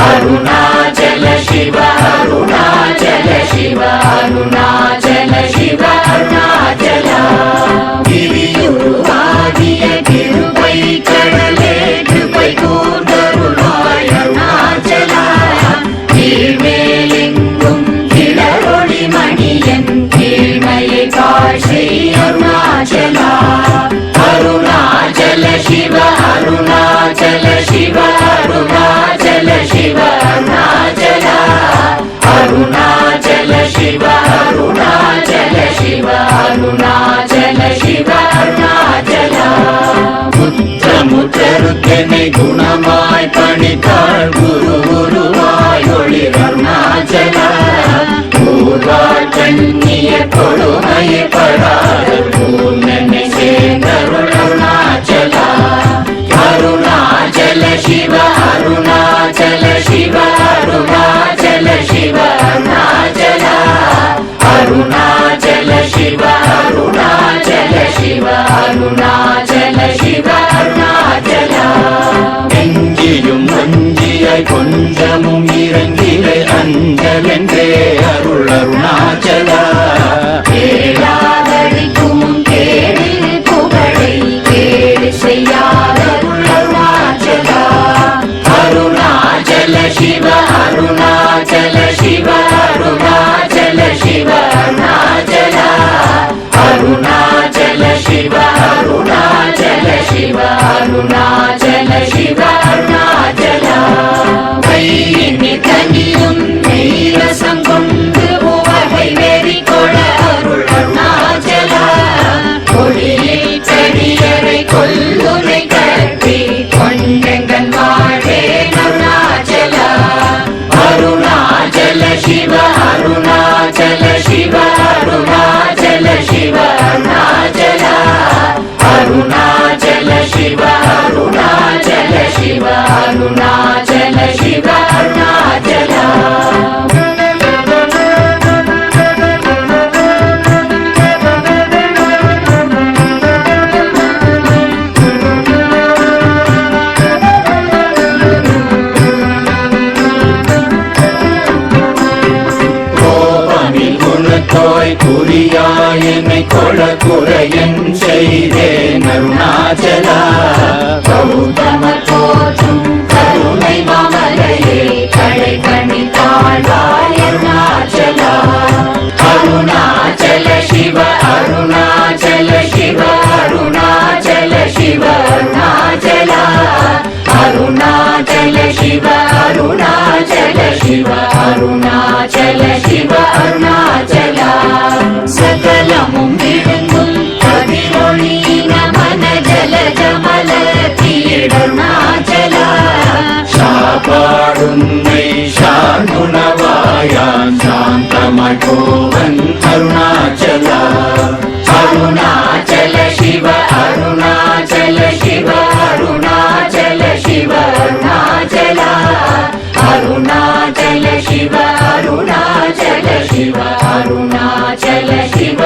அருணாச்சல சிவ அருணாச்சல சிவ அருணாச்சல சிவ அருணாச்சலா கிரியுருவாகிய கிருபை கடலே கிருபை கூர்ந்தருளாய் அருணாச்சலா கீழ்மேலெங்கும் கிளரொளி மணியன் கீழ்மையை காட்சி அருணாச்சலா அருணாச்சல சிவ அருணாச்சல சிவ அருணாச்சல சிவ அருணாச்சலா அருணாச்சல சிவ அருணாச்சல சிவ அருணாச்சல சிவ அருணாச்சலா முற்றமுற்றருக்கெனை குணமாய் பணித்தாள் குரு குருவாய் ஒளிர் அருணாச்சலா ஊர்வாழ் கண்ணிய கொடுமையை படாத பூர்ணனை சேர்ந்தருள் அருணாச்சலா அருணாச்சல சிவ அருணாச்சல சிவ அருணாச்சல சிவ அருணாச்சலா அருணாச்சல சிவ அருணாச்சல சிவ அருணாச்சல சிவ அருணாச்சலா எங்கியும் வஞ்சியாய் கொஞ்சமும் இறங்கிலை அஞ்சலென்றே அருள் அருணாச்சலா கேளாதடிக்கும் கேடு புகழை கேடு செய்யாத அருணாச்சலா அருணாச்சல சிவ அருணாச்சல சிவ அருணாச்சல சிவ அருணாச்சலா அருணாச்சல சிவ அருணாச்சல சிவ அருணாச்சல சிவ அருணாச்சலா கையினி தனியும் நீரசம் கொண்டு உவகை வெறி கொள அருள் அருணாச்சலா கொடியில் செடியரை கொல்லுரை கட்டி கொண்டெங்கன் வாழே அருணாச்சலா அருணாச்சல சிவ அருணாச்சல சிவ அருணாச்சல சிவ அருணாச்சலா அருணாச்சல சிவ அருணாச்சல சிவ அருணாச்சல சிவ கொடியாய் என்னை கொள குறையன் செய்தேன் அருணாச்சலா கௌதம போற்றும் கருணை மாமலையே கடை கண்ணி தாழ்வாய் அருணாச்சலா அருணாச்சல சிவ அருணாச்சல சிவ அருணாச்சல சிவ அருணாச்சலா அருணாச்சல சிவ அருணாச்சல சிவ அருணாச்சல சிவ அருணாச்சலா சகலமும் விழுங்கும் கதிரொளி நமன ஜல ஜமல தீடருணாச்சலா சாபாடுன்னை சார்ந்துணவாயான் சாந்தமாய் போவன் அருணாச்சலா அருணாச்சல சிவ அருணாச்சல சிவ அருணாச்சல சிவ அருணாச்சலா அருணாச்சல சிவ அருணாச்சல சிவ அருணாச்சல சிவ